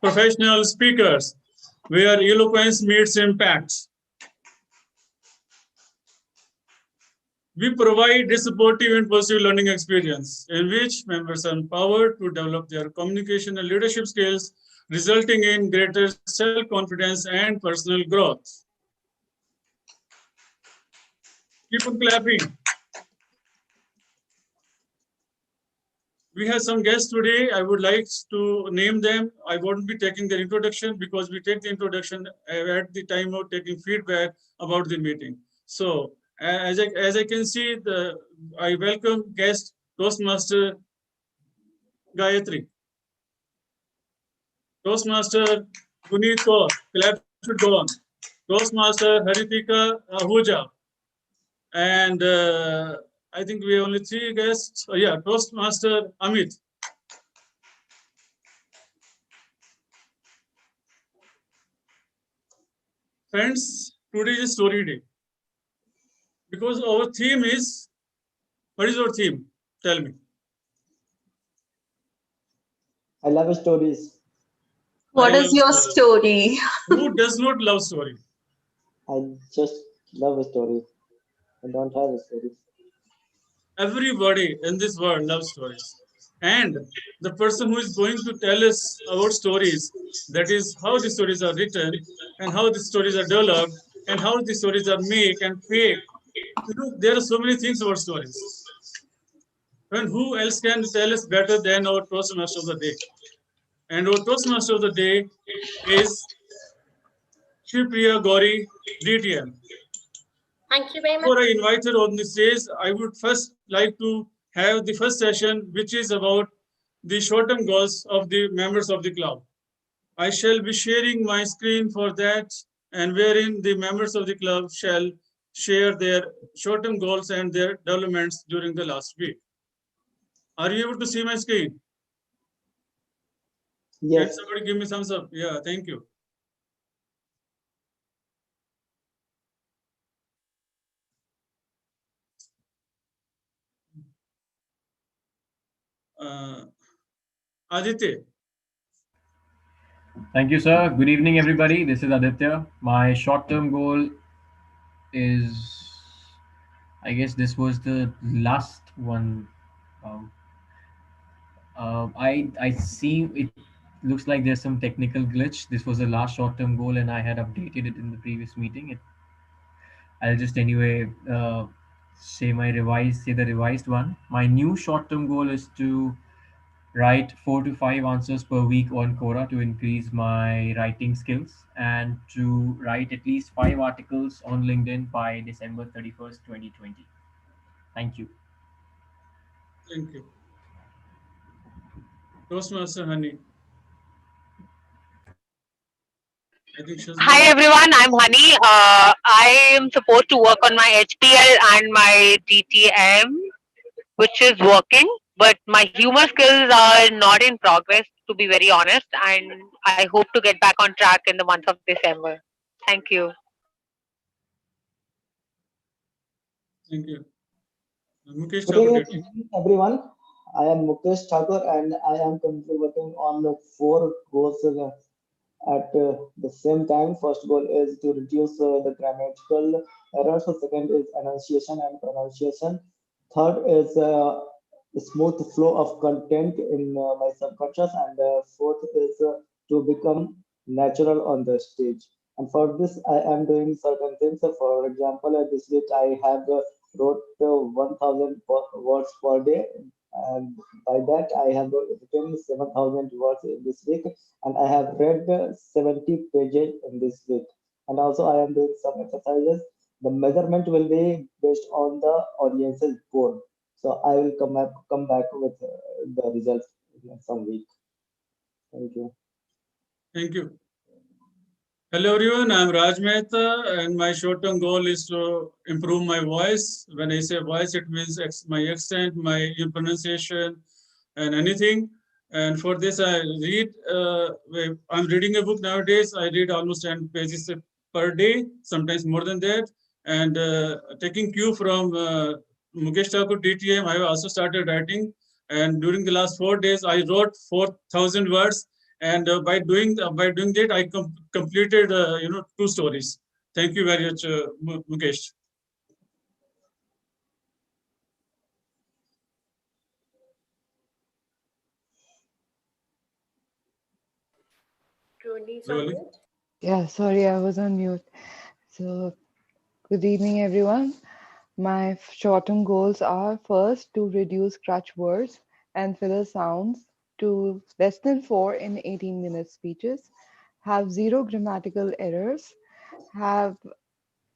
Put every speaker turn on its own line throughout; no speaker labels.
professional speakers, where eloquence meets impact. We provide a supportive and positive learning experience in which members are empowered to develop their communication and leadership skills, resulting in greater self-confidence and personal growth. Keep on clapping. We have some guests today. I would like to name them. I won't be taking their introduction because we take the introduction at the time of taking feedback about the meeting. So as I can see, I welcome guest Toastmaster Gayatri. Toastmaster Puneet Kaur, clap should go on. Toastmaster Haritika Ahuja. And I think we have only 3 guests. Oh, yeah, Toastmaster Amit. Friends, today is a story day. Because our theme is, what is our theme? Tell me.
I love stories.
What is your story?
Who does not love story?
I just love a story. I don't have a story.
Everybody in this world loves stories. And the person who is going to tell us about stories, that is how the stories are written and how the stories are developed and how the stories are made and fake. You know, there are so many things about stories. And who else can tell us better than our Toastmaster of the day? And our Toastmaster of the day is Shripriya Gauri, DTM.
Thank you very much.
Before I invite her on the stage, I would first like to have the first session, which is about the short-term goals of the members of the club. I shall be sharing my screen for that, and wherein the members of the club shall share their short-term goals and their developments during the last week. Are you able to see my screen?
Yes.
Can somebody give me thumbs up? Yeah, thank you. Aditya.
Thank you, sir. Good evening, everybody. This is Aditya. My short-term goal is, I guess this was the last one. I see it looks like there's some technical glitch. This was the last short-term goal, and I had updated it in the previous meeting. I'll just anyway say the revised one. My new short-term goal is to write 4 to 5 answers per week on Quora to increase my writing skills, and to write at least 5 articles on LinkedIn by December 31st, 2020. Thank you.
Thank you. Toastmaster Honey.
Hi everyone, I'm Honey. I am supposed to work on my HPL and my DTM, which is working, but my humor skills are not in progress, to be very honest, and I hope to get back on track in the month of December. Thank you.
Thank you. Mukesh
Good
Thakur.
evening, everyone. I am Mukesh Thakur, and I am currently working on the 4 goals at the same time. First goal is to reduce the grammatical errors. The second is enunciation and pronunciation. Third is the smooth flow of content in my subconscious, and fourth is to become natural on the stage. And for this, I am doing certain things. So for example, this week I have wrote 1,000 words per day, and by that I have written 7,000 words in this week, and I have read 70 pages in this week. And also I am doing some exercises. The measurement will be based on the audience's board. So I will come back with the results in some week. Thank you.
Thank you. Hello everyone, I'm Raj Mehta, and my short-term goal is to improve my voice. When I say voice, it means my accent, my pronunciation, and anything. And for this, I read. I'm reading a book nowadays. I read almost 10 pages per day, sometimes more than that. And taking cue from Mukesh Thakur DTM, I have also started writing. And during the last 4 days, I wrote 4,000 words. And by doing that, I completed 2 stories. Thank you very much, Mukesh.
Truly,
Really?
Samrit.
Yeah, sorry, I was on mute. So, good evening, everyone. My short-term goals are first to reduce crutch words and filler sounds to less than 4 in 18-minute speeches, have 0 grammatical errors, have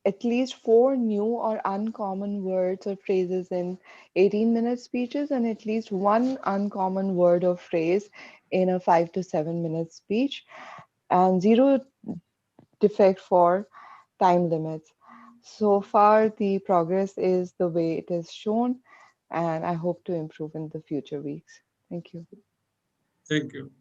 at least 4 new or uncommon words or phrases in 18-minute speeches, and at least 1 uncommon word or phrase in a 5 to 7-minute speech, and 0 defect for time limits. So far, the progress is the way it is shown, and I hope to improve in the future weeks. Thank you.
Thank you.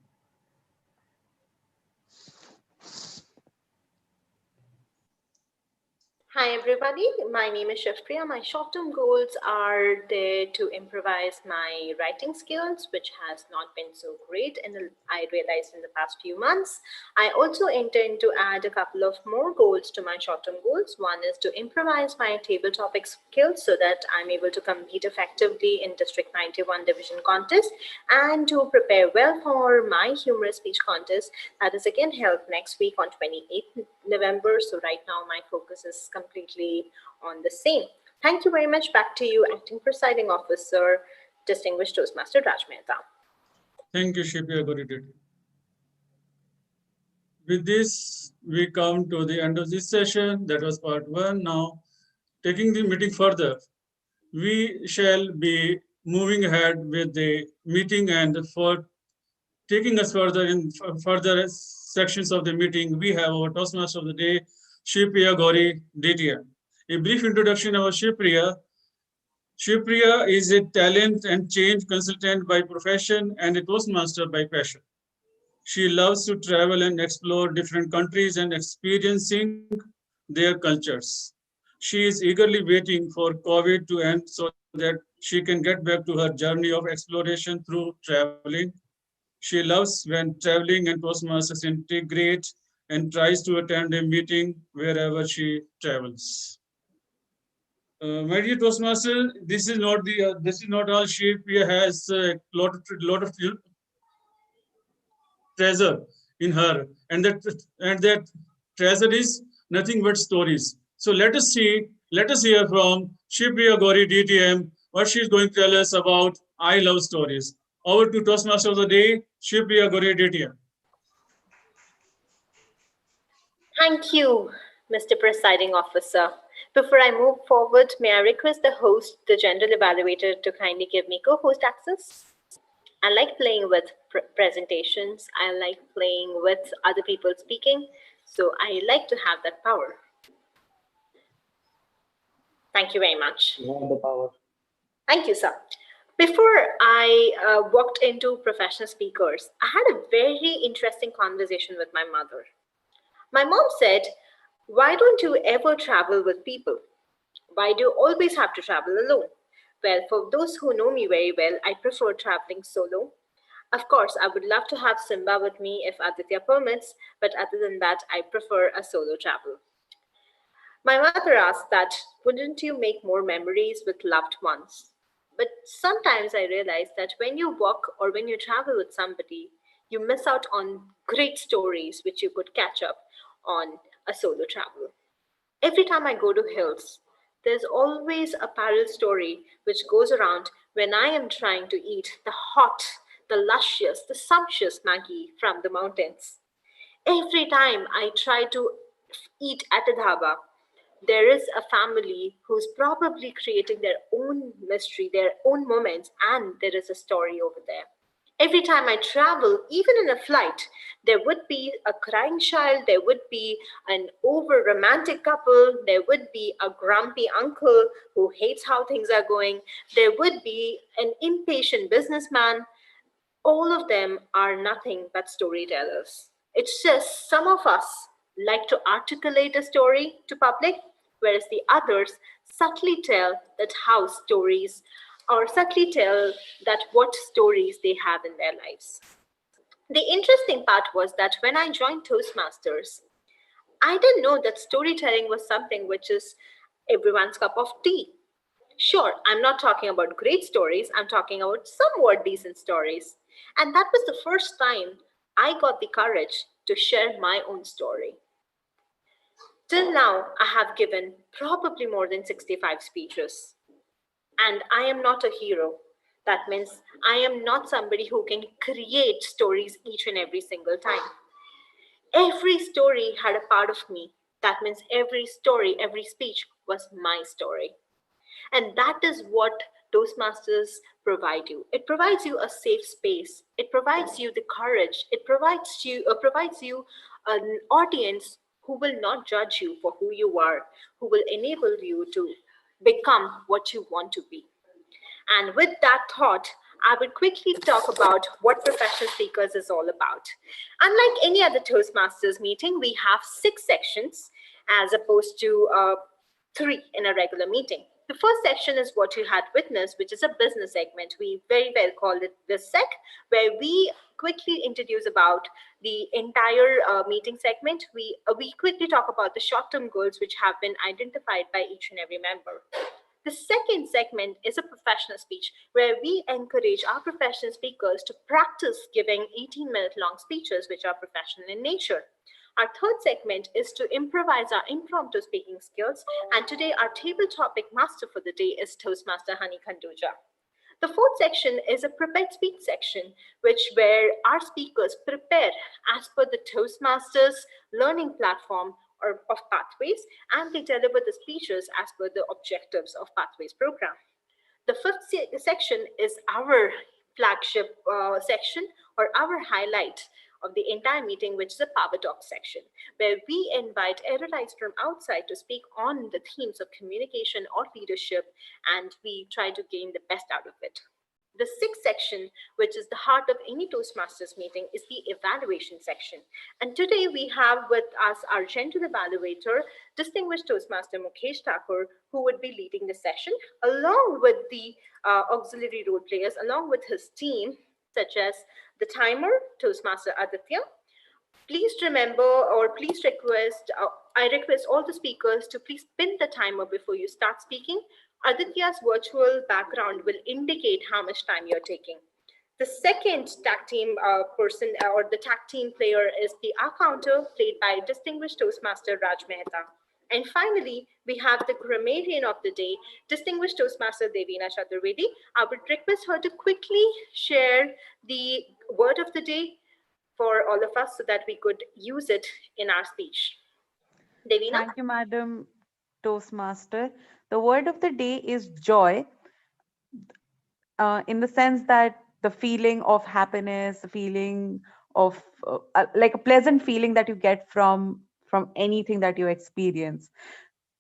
Hi everybody, my name is Shafpriya. My short-term goals are there to improvise my writing skills, which has not been so great I realized in the past few months. I also intend to add a couple of more goals to my short-term goals. One is to improvise my table topic skills so that I'm able to compete effectively in District 91 Division contest, and to prepare well for my humorous speech contest that is again held next week on 28th November. So right now my focus is completely on the same. Thank you very much. Back to you, Acting Presiding Officer, Distinguished Toastmaster Raj Mehta.
Thank you, Shipya Goridit. With this, we come to the end of this session. That was part 1. Now, taking the meeting further, we shall be moving ahead with the meeting, and for taking us further in further sections of the meeting, we have our Toastmaster of the day, Shivpriya Gauri, DTM. A brief introduction of Shivpriya. Shivpriya is a talent and change consultant by profession and a Toastmaster by passion. She loves to travel and explore different countries and experiencing their cultures. She is eagerly waiting for COVID to end so that she can get back to her journey of exploration through traveling. She loves when traveling and Toastmasters integrate and tries to attend a meeting wherever she travels. My dear Toastmaster, this is not all. She has a lot of treasure in her, and that treasure is nothing but stories. So let us hear from Shivpriya Gauri DTM what she is going to tell us about I love stories. Over to Toastmaster of the day, Shivpriya Gauri DTM.
Thank you, Mr. Presiding Officer. Before I move forward, may I request the host, the general evaluator, to kindly give me co-host access? I like playing with presentations. I like playing with other people speaking. So I like to have that power. Thank you very much.
You have the power.
Thank you, sir. Before I walked into professional speakers, I had a very interesting conversation with my mother. My mom said, "Why don't you ever travel with people? Why do you always have to travel alone?" Well, for those who know me very well, I prefer traveling solo. Of course, I would love to have Simba with me if Aditya permits, but other than that, I prefer a solo travel. My mother asked that, "Wouldn't you make more memories with loved ones?" But sometimes I realize that when you walk or when you travel with somebody, you miss out on great stories which you could catch up on a solo travel. Every time I go to hills, there's always a parallel story which goes around when I am trying to eat the hot, the luscious, the sumptuous Maggie from the mountains. Every time I try to eat at a dhaba, there is a family who's probably creating their own mystery, their own moments, and there is a story over there. Every time I travel, even in a flight, there would be a crying child, there would be an over romantic couple, there would be a grumpy uncle who hates how things are going, there would be an impatient businessman. All of them are nothing but storytellers. It's just some of us like to articulate a story to public, whereas the others subtly tell that how stories or subtly tell that what stories they have in their lives. The interesting part was that when I joined Toastmasters, I didn't know that storytelling was something which is everyone's cup of tea. Sure, I'm not talking about great stories, I'm talking about somewhat decent stories. And that was the first time I got the courage to share my own story. Till now, I have given probably more than 65 speeches. And I am not a hero. That means I am not somebody who can create stories each and every single time. Every story had a part of me. That means every story, every speech was my story. And that is what Toastmasters provide you. It provides you a safe space. It provides you the courage. It provides you an audience who will not judge you for who you are, who will enable you to become what you want to be. And with that thought, I will quickly talk about what Professional Speakers is all about. Unlike any other Toastmasters meeting, we have 6 sections as opposed to 3 in a regular meeting. The first section is what you had witnessed, which is a business segment. We very well call it this sec, where we quickly introduce about the entire meeting segment. We quickly talk about the short-term goals which have been identified by each and every member. The second segment is a professional speech where we encourage our professional speakers to practice giving 18-minute long speeches which are professional in nature. Our third segment is to improvise our impromptu speaking skills, and today our table topic master for the day is Toastmaster Hani Khanduja. The fourth section is a prepared speech section, where our speakers prepare as per the Toastmasters learning platform or of Pathways, and they deliver the speeches as per the objectives of Pathways program. The fifth section is our flagship section or our highlight of the entire meeting, which is a Power Talk section, where we invite erudites from outside to speak on the themes of communication or leadership, and we try to gain the best out of it. The sixth section, which is the heart of any Toastmasters meeting, is the evaluation section. And today we have with us our gentle evaluator, distinguished Toastmaster Mukesh Thakur, who would be leading the session, along with the auxiliary role players, along with his team, such as the timer, Toastmaster Aditya. Please remember or please request, I request all the speakers to please pin the timer before you start speaking. Aditya's virtual background will indicate how much time you're taking. The second tag team person or the tag team player is the counter, played by distinguished Toastmaster Raj Mehta. And finally, we have the grammarian of the day, distinguished Toastmaster Devina Chaturvedi. I would request her to quickly share the word of the day for all of us so that we could use it in our speech. Devina?
Thank you, Madam Toastmaster. The word of the day is joy, in the sense that the feeling of happiness, the feeling of like a pleasant feeling that you get from anything that you experience.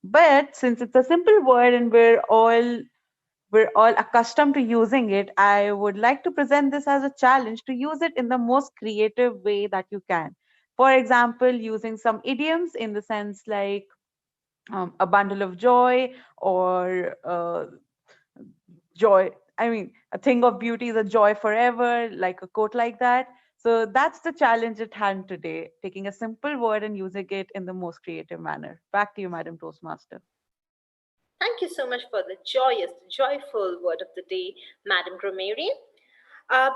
But since it's a simple word and we're all accustomed to using it, I would like to present this as a challenge to use it in the most creative way that you can. For example, using some idioms in the sense like a bundle of joy, or joy. I mean, a thing of beauty is a joy forever, like a quote like that. So that's the challenge at hand today, taking a simple word and using it in the most creative manner. Back to you, Madam Toastmaster.
Thank you so much for the joyous, joyful word of the day, Madam Grammarian.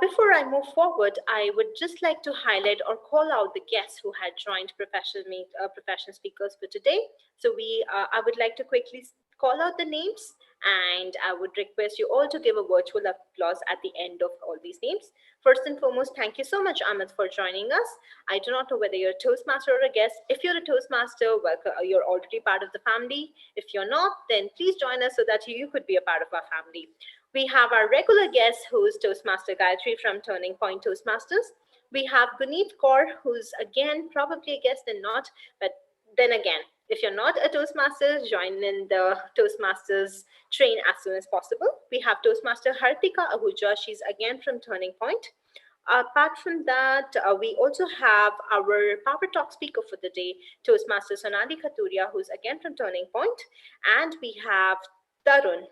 Before I move forward, I would just like to highlight or call out the guests who had joined professional speakers for today. So I would like to quickly call out the names, and I would request you all to give a virtual applause at the end of all these names. First and foremost, thank you so much, Amit, for joining us. I do not know whether you're a Toastmaster or a guest. If you're a Toastmaster, welcome. You're already part of the family. If you're not, then please join us so that you could be a part of our family. We have our regular guest, who is Toastmaster Gayatri from Turning Point Toastmasters. We have Guneet Kaur, who's again probably a guest and not, but then again, if you're not a Toastmaster, join in the Toastmasters train as soon as possible. We have Toastmaster Hartika Ahuja. She's again from Turning Point. Apart from that, we also have our Power Talk speaker for the day, Toastmaster Sonali Katuria, who's again from Turning Point. And we have Tarun.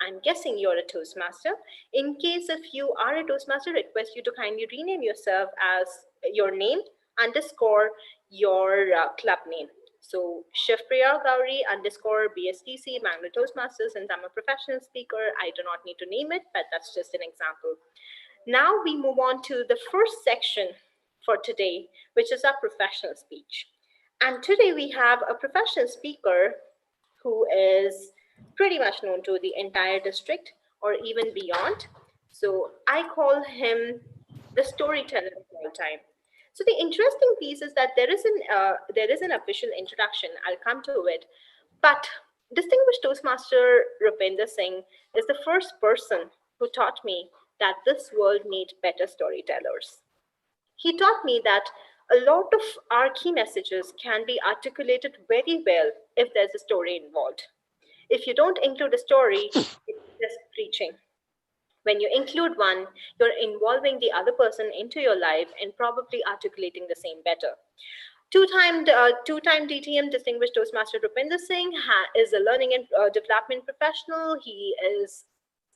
I'm guessing you're a Toastmaster. In case if you are a Toastmaster, request you to kindly rename yourself as your name underscore your club name. So Shivpriya Gauri underscore BSTC, Bangalore Toastmasters, and I'm a professional speaker. I do not need to name it, but that's just an example. Now we move on to the first section for today, which is our professional speech. And today we have a professional speaker who is pretty much known to the entire district or even beyond. So I call him the storyteller of all time. So the interesting piece is that there is an official introduction. I'll come to it, but distinguished Toastmaster Rupinder Singh is the first person who taught me that this world needs better storytellers. He taught me that a lot of our key messages can be articulated very well if there's a story involved. If you don't include a story, it's just preaching. When you include one, you're involving the other person into your life and probably articulating the same better. Two-time DTM Distinguished Toastmaster Rupinder Singh is a learning and development professional. He is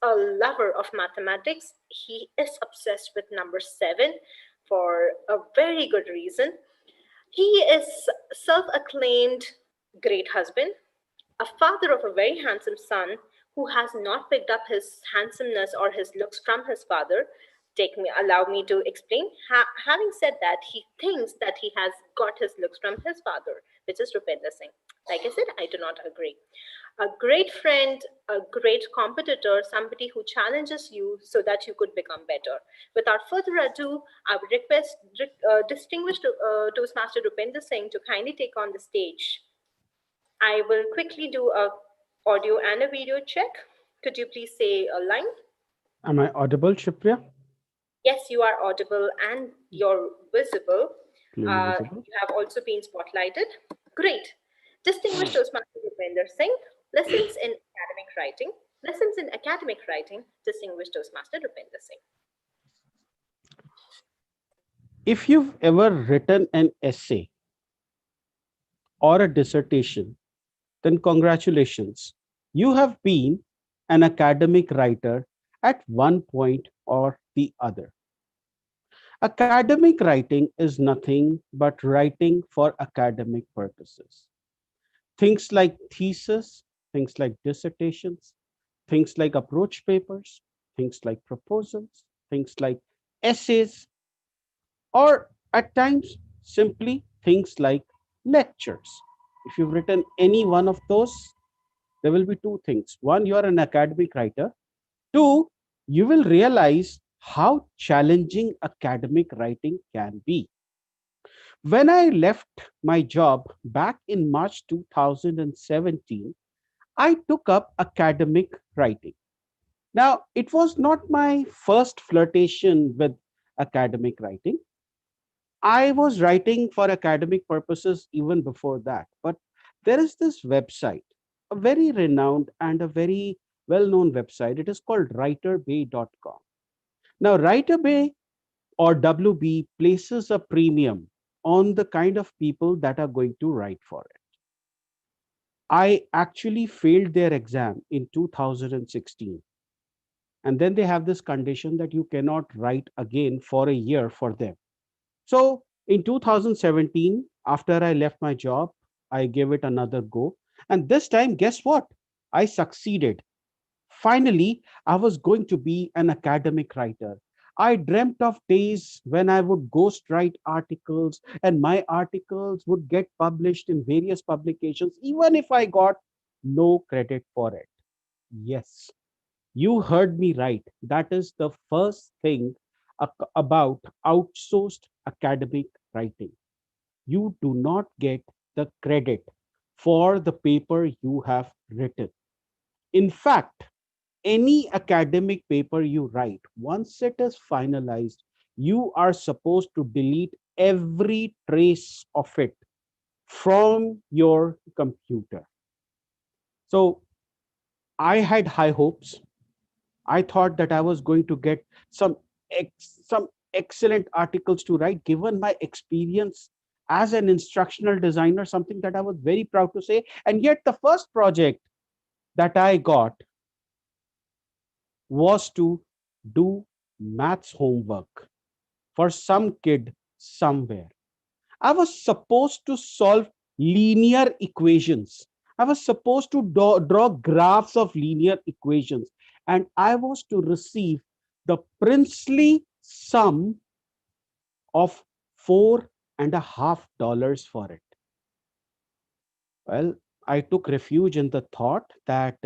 a lover of mathematics. He is obsessed with number 7 for a very good reason. He is self-acclaimed great husband, a father of a very handsome son who has not picked up his handsomeness or his looks from his father. Allow me to explain. Having said that, he thinks that he has got his looks from his father, which is Rupinder Singh. Like I said, I do not agree. A great friend, a great competitor, somebody who challenges you so that you could become better. Without further ado, I would request distinguished Toastmaster Rupinder Singh to kindly take on the stage. I will quickly do a audio and a video check. Could you please say a line?
Am I audible, Shivpriya?
Yes, you are audible and you're visible.
Clearly visible.
You have also been spotlighted. Great. Distinguished Toastmaster Rupinder Singh, lessons in academic writing. Lessons in academic writing, Distinguished Toastmaster Rupinder Singh.
If you've ever written an essay or a dissertation, then congratulations. You have been an academic writer at one point or the other. Academic writing is nothing but writing for academic purposes. Things like thesis, things like dissertations, things like approach papers, things like proposals, things like essays, or at times simply things like lectures. If you've written any one of those, there will be two things. One, you are an academic writer. Two, you will realize how challenging academic writing can be. When I left my job back in March 2017, I took up academic writing. Now, it was not my first flirtation with academic writing. I was writing for academic purposes even before that. But there is this website, a very renowned and a very well-known website. It is called writerbay.com. Now, WriterBay or WB places a premium on the kind of people that are going to write for it. I actually failed their exam in 2016. And then they have this condition that you cannot write again for a year for them. So in 2017, after I left my job, I gave it another go. And this time, guess what? I succeeded. Finally, I was going to be an academic writer. I dreamt of days when I would ghostwrite articles and my articles would get published in various publications, even if I got no credit for it. Yes, you heard me right. That is the first thing about outsourced academic writing. You do not get the credit for the paper you have written. In fact, any academic paper you write, once it is finalized, you are supposed to delete every trace of it from your computer. So I had high hopes. I thought that I was going to get some excellent articles to write, given my experience as an instructional designer, something that I was very proud to say. And yet the first project that I got was to do maths homework for some kid somewhere. I was supposed to solve linear equations. I was supposed to draw graphs of linear equations, and I was to receive the princely sum of $4.50 for it. Well, I took refuge in the thought that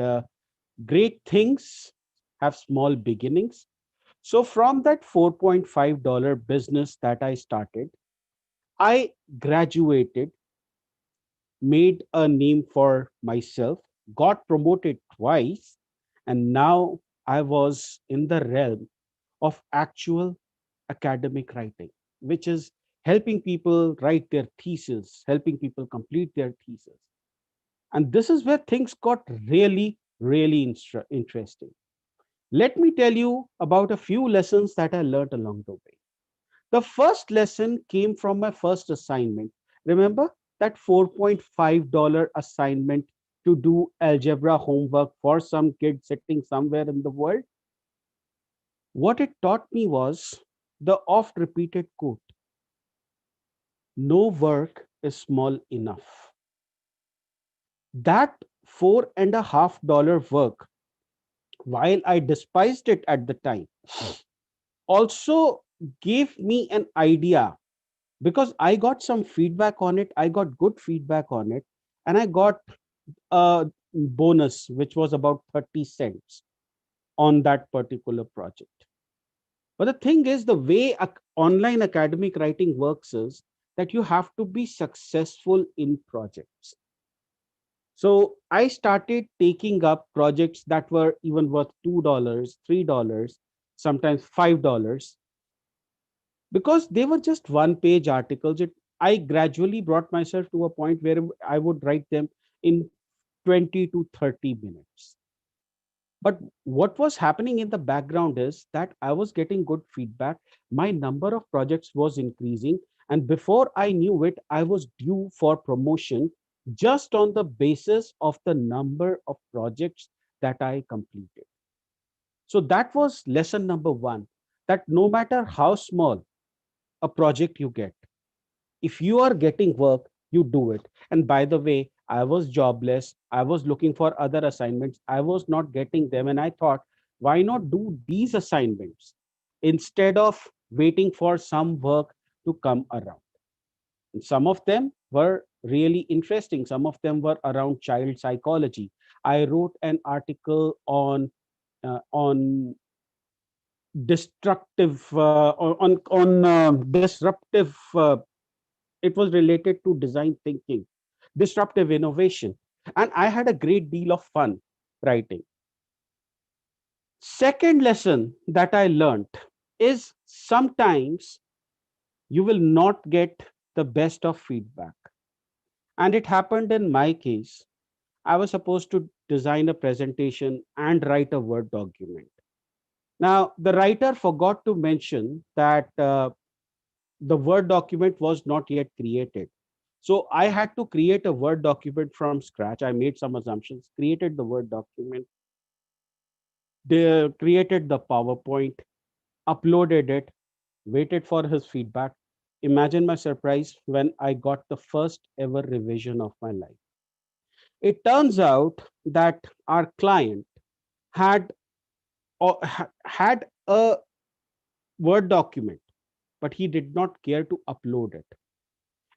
great things have small beginnings. So, from that $4.50 business that I started, I graduated, made a name for myself, got promoted twice, and now I was in the realm of actual academic writing, which is helping people write their thesis, helping people complete their thesis. And this is where things got really, really interesting. Let me tell you about a few lessons that I learned along the way. The first lesson came from my first assignment. Remember that $4.50 assignment to do algebra homework for some kid sitting somewhere in the world? What it taught me was the oft repeated quote: no work is small enough. That $4.50 work, while I despised it at the time, also gave me an idea, because I got some feedback on it. I got good feedback on it, and I got a bonus, which was about 30 cents on that particular project. But the thing is, the way online academic writing works is that you have to be successful in projects. So I started taking up projects that were even worth $2, $3, sometimes $5, because they were just one page articles. I gradually brought myself to a point where I would write them in 20 to 30 minutes. But what was happening in the background is that I was getting good feedback. My number of projects was increasing. And before I knew it, I was due for promotion just on the basis of the number of projects that I completed. So that was lesson number one, that no matter how small a project you get, if you are getting work, you do it. And by the way, I was jobless. I was looking for other assignments. I was not getting them. And I thought, why not do these assignments instead of waiting for some work to come around? And some of them were really interesting. Some of them were around child psychology. I wrote an article on destructive on disruptive it was related to design thinking, disruptive innovation, and I had a great deal of fun writing. Second lesson that I learned is sometimes you will not get the best of feedback. And it happened in my case. I was supposed to design a presentation and write a Word document. Now, the writer forgot to mention that the Word document was not yet created. So I had to create a Word document from scratch. I made some assumptions, created the Word document, created the PowerPoint, uploaded it, waited for his feedback. Imagine my surprise when I got the first ever revision of my life. It turns out that our client had had a Word document, but he did not care to upload it.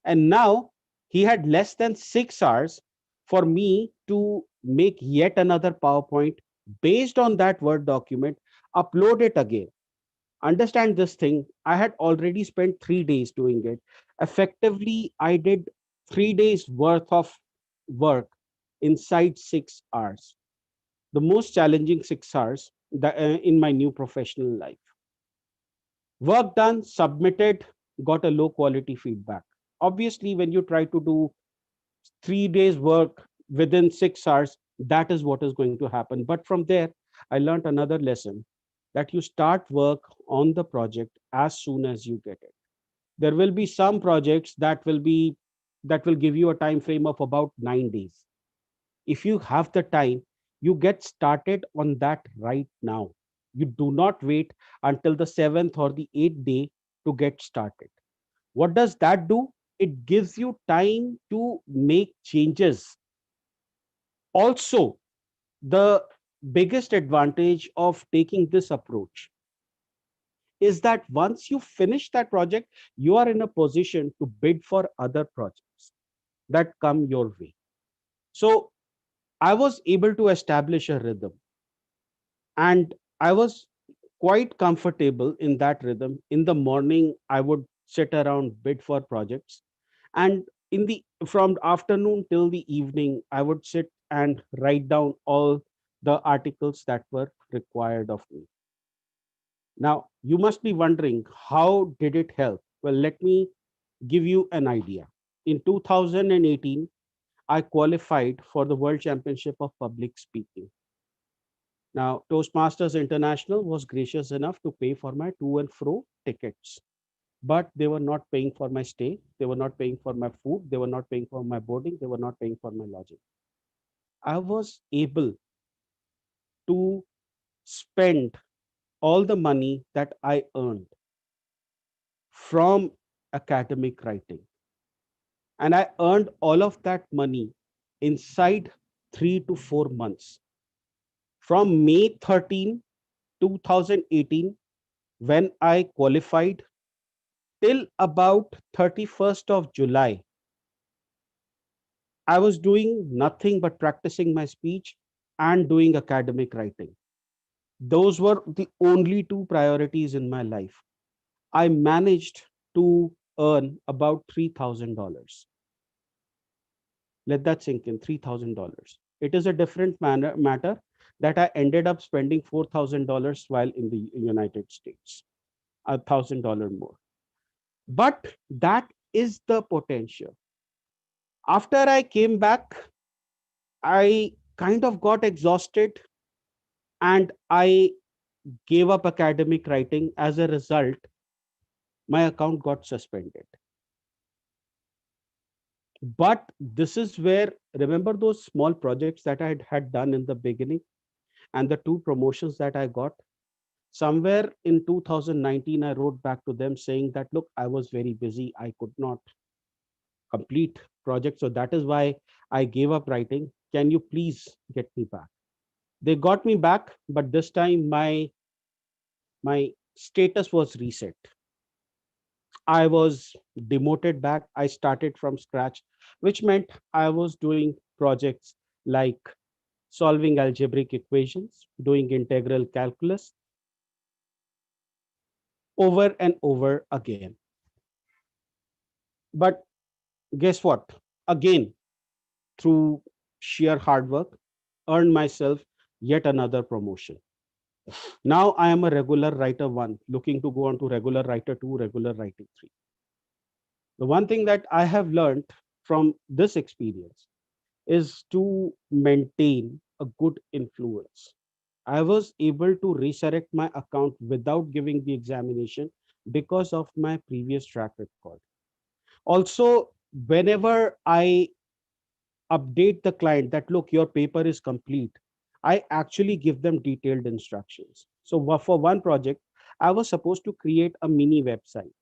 And now he had less than 6 hours for me to make yet another PowerPoint based on that Word document, upload it again. Understand this thing. I had already spent 3 days doing it. Effectively, I did 3 days worth of work inside 6 hours. The most challenging 6 hours in my new professional life. Work done, submitted, got a low quality feedback. Obviously, when you try to do 3 days work within 6 hours, that is what is going to happen. But from there, I learned another lesson, that you start work on the project as soon as you get it. There will be some projects that will give you a time frame of about 9 days. If you have the time, you get started on that right now. You do not wait until the seventh or the eighth day to get started. What does that do? It gives you time to make changes. Also, the biggest advantage of taking this approach is that once you finish that project, you are in a position to bid for other projects that come your way. So I was able to establish a rhythm, and I was quite comfortable in that rhythm. In the morning, I would sit around, bid for projects, and in the from afternoon till the evening, I would sit and write down all the articles that were required of me. Now, you must be wondering, how did it help? Well, let me give you an idea. In 2018, I qualified for the World Championship of Public Speaking. Now, Toastmasters International was gracious enough to pay for my to and fro tickets, but they were not paying for my stay. They were not paying for my food. They were not paying for my boarding. They were not paying for my lodging. I was able to spend all the money that I earned from academic writing. And I earned all of that money inside 3 to 4 months. From May 13, 2018, when I qualified, till about 31st of July, I was doing nothing but practicing my speech and doing academic writing. Those were the only two priorities in my life. I managed to earn about $3,000. Let that sink in. $3,000. It is a different matter that I ended up spending $4,000 while in the United States, $1,000 more. But that is the potential. After I came back, I kind of got exhausted and I gave up academic writing. As a result, my account got suspended. But this is where, remember those small projects that I had done in the beginning and the two promotions that I got? Somewhere in 2019, I wrote back to them saying that, look, I was very busy. I could not complete project. So that is why I gave up writing. Can you please get me back? They got me back, but this time my status was reset. I was demoted back. I started from scratch, which meant I was doing projects like solving algebraic equations, doing integral calculus over and over again. But guess what? Again, through sheer hard work, earned myself yet another promotion. Now I am a regular writer one, looking to go on to regular writer two, regular writing three. The one thing that I have learned from this experience is to maintain a good influence. I was able to resurrect my account without giving the examination because of my previous track record. Also, whenever I update the client that, look, your paper is complete, I actually give them detailed instructions. So for one project, I was supposed to create a mini website.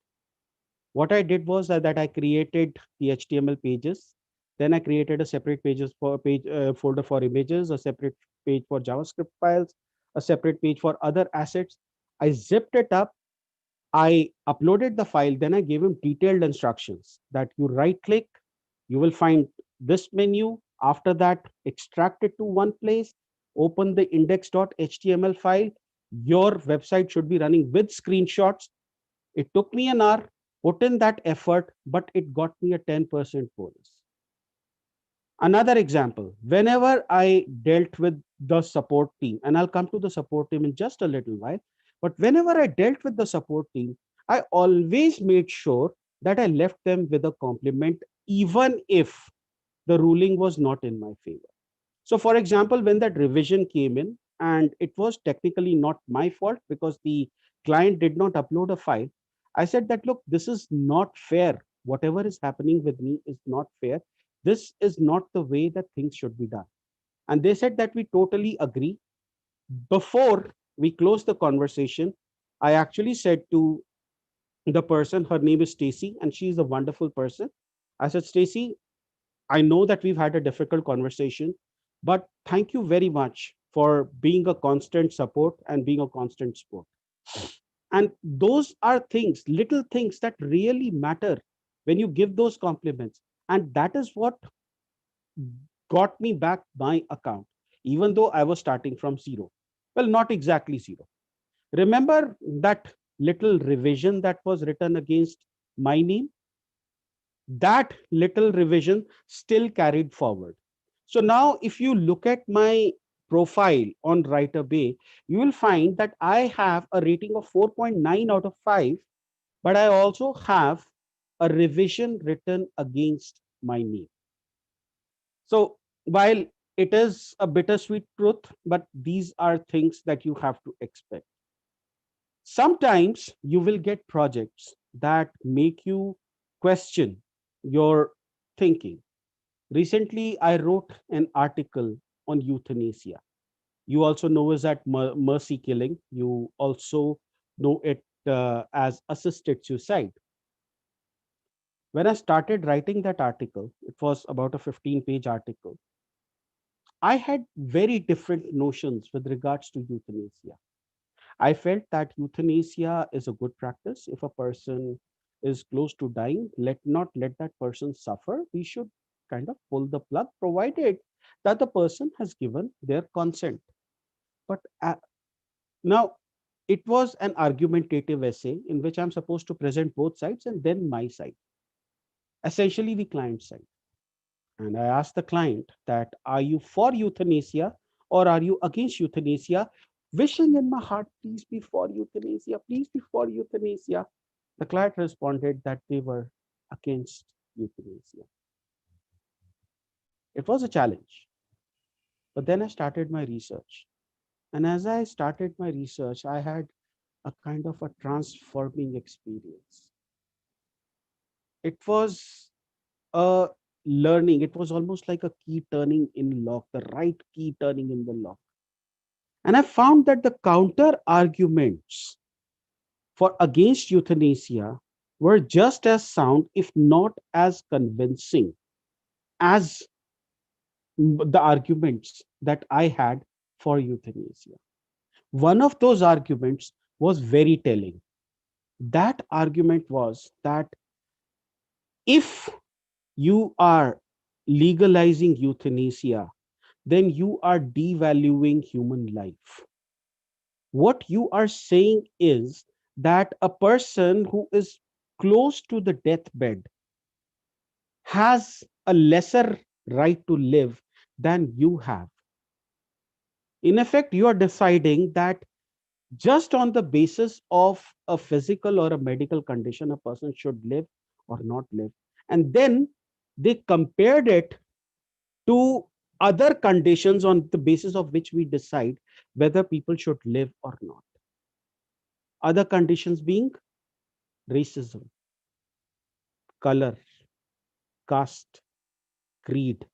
What I did was that I created the HTML pages. Then I created a separate pages for page folder for images, a separate page for JavaScript files, a separate page for other assets. I zipped it up. I uploaded the file. Then I gave him detailed instructions that you right click, you will find this menu. After that, extract it to one place, open the index.html file. Your website should be running with screenshots. It took me an hour, put in that effort, but it got me a 10% bonus. Another example, whenever I dealt with the support team, and I'll come to the support team in just a little while, but whenever I dealt with the support team, I always made sure that I left them with a compliment, even if the ruling was not in my favor. So, for example, when that revision came in, and it was technically not my fault because the client did not upload a file, I said that, look, this is not fair. Whatever is happening with me is not fair. This is not the way that things should be done. And they said that we totally agree. Before we closed the conversation, I actually said to the person. Her name is Stacy, and she's a wonderful person. I said, Stacy, I know that we've had a difficult conversation, but thank you very much for being a constant support and being a constant support. And those are things, little things that really matter when you give those compliments. And that is what got me back my account, even though I was starting from zero. Well, not exactly zero. Remember that little revision that was written against my name? That little revision still carried forward. So now, if you look at my profile on Writer Bay, you will find that I have a rating of 4.9 out of 5, but I also have a revision written against my name. So while it is a bittersweet truth, but these are things that you have to expect. Sometimes you will get projects that make you question your thinking. Recently, I wrote an article on euthanasia. You also know as that mercy killing. You also know it as assisted suicide. When I started writing that article, it was about a 15-page article. I had very different notions with regards to euthanasia. I felt that euthanasia is a good practice. If a person is close to dying, not let that person suffer. We should kind of pull the plug, provided that the person has given their consent. But now it was an argumentative essay in which I'm supposed to present both sides and then my side, essentially the client side. And I asked the client that, are you for euthanasia or are you against euthanasia? Wishing in my heart, please be for euthanasia, please be for euthanasia. The client responded that they were against euthanasia. It was a challenge. But then I started my research. And as I started my research, I had a kind of a transforming experience. It was a learning. It was almost like a key turning in lock, the right key turning in the lock. And I found that the counter arguments for against euthanasia were just as sound, if not as convincing, as the arguments that I had for euthanasia. One of those arguments was very telling. That argument was that if you are legalizing euthanasia, then you are devaluing human life. What you are saying is that a person who is close to the deathbed has a lesser right to live than you have. In effect, you are deciding that just on the basis of a physical or a medical condition, a person should live or not live. And then they compared it to other conditions on the basis of which we decide whether people should live or not. Other conditions being racism, color, caste, creed.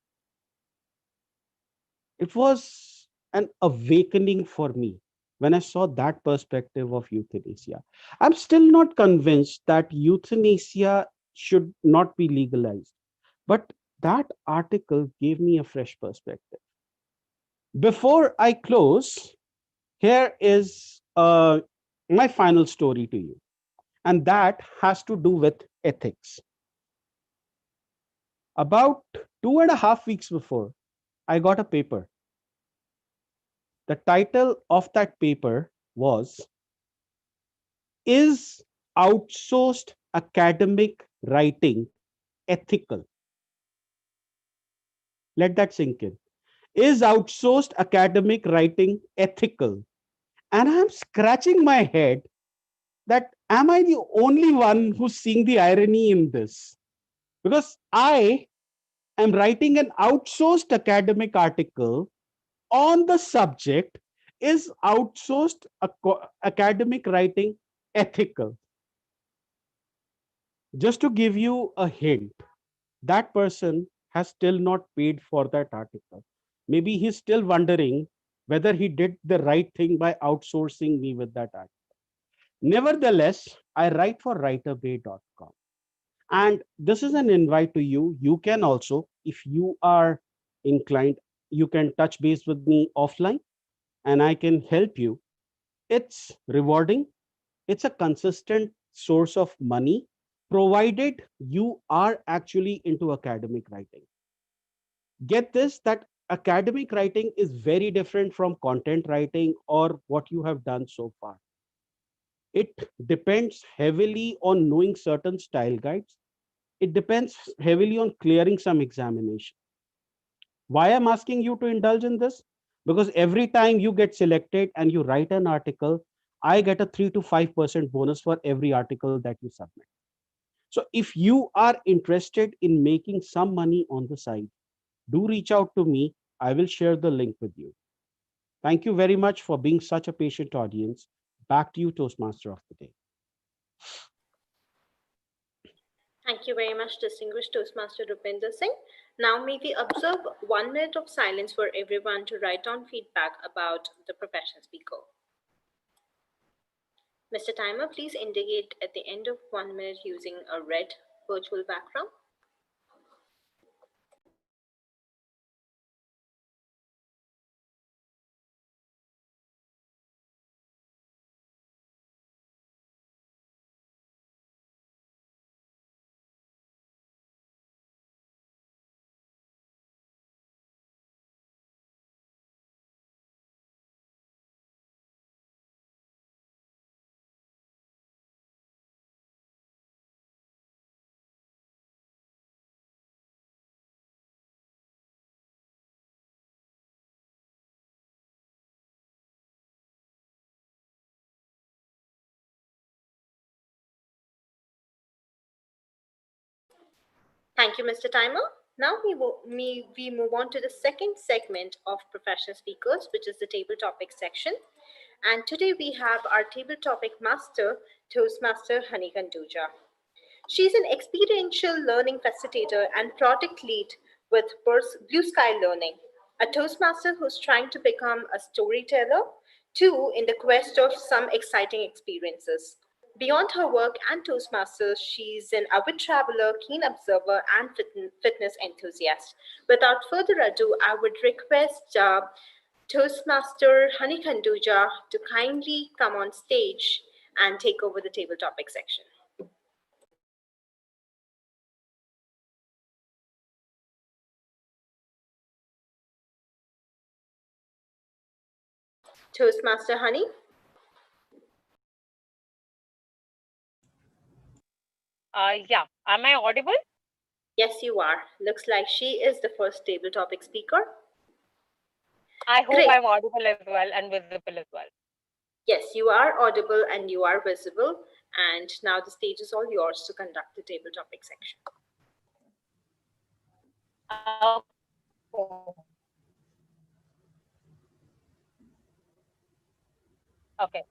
It was an awakening for me when I saw that perspective of euthanasia. I'm still not convinced that euthanasia should not be legalized, but that article gave me a fresh perspective. Before I close, here is my final story to you, and that has to do with ethics. About 2.5 weeks before, I got a paper. The title of that paper was, Is Outsourced Academic Writing Ethical? Let that sink in. Is outsourced academic writing ethical? And I'm scratching my head that, am I the only one who's seeing the irony in this? Because I am writing an outsourced academic article on the subject, is outsourced academic writing ethical? Just to give you a hint, that person has still not paid for that article. Maybe he's still wondering whether he did the right thing by outsourcing me with that article. Nevertheless, I write for writerbay.com. And this is an invite to you. You can also, if you are inclined, you can touch base with me offline and I can help you. It's rewarding. It's a consistent source of money, provided you are actually into academic writing. Get this, that academic writing is very different from content writing or what you have done so far. It depends heavily on knowing certain style guides. It depends heavily on clearing some examination. Why I'm asking you to indulge in this? Because every time you get selected and you write an article, I get a 3 to 5% bonus for every article that you submit. So if you are interested in making some money on the side, do reach out to me. I will share the link with you. Thank you very much for being such a patient audience. Back to you, Toastmaster of the day.
Thank you very much, distinguished Toastmaster Rupinder Singh. Now may we observe 1 minute of silence for everyone to write down feedback about the professional speaker. Mr. Timer, please indicate at the end of 1 minute using a red virtual background. Thank you, Mr. Timer. Now we move on to the second segment of professional speakers, which is the table topic section. And today we have our table topic master, Toastmaster Honey Kanduja. She's an experiential learning facilitator and project lead with Blue Sky Learning, a Toastmaster who's trying to become a storyteller, too, in the quest of some exciting experiences. Beyond her work and Toastmasters, she's an avid traveler, keen observer, and fitness enthusiast. Without further ado, I would request Toastmaster Honey Kanduja to kindly come on stage and take over the table topic section. Toastmaster Honey?
Yeah, am I audible?
Yes, you are. Looks like she is the first table topic speaker.
I hope
Great.
I'm audible as well and visible as well.
Yes, you are audible and you are visible. And now the stage is all yours to conduct the table topic section.
Okay.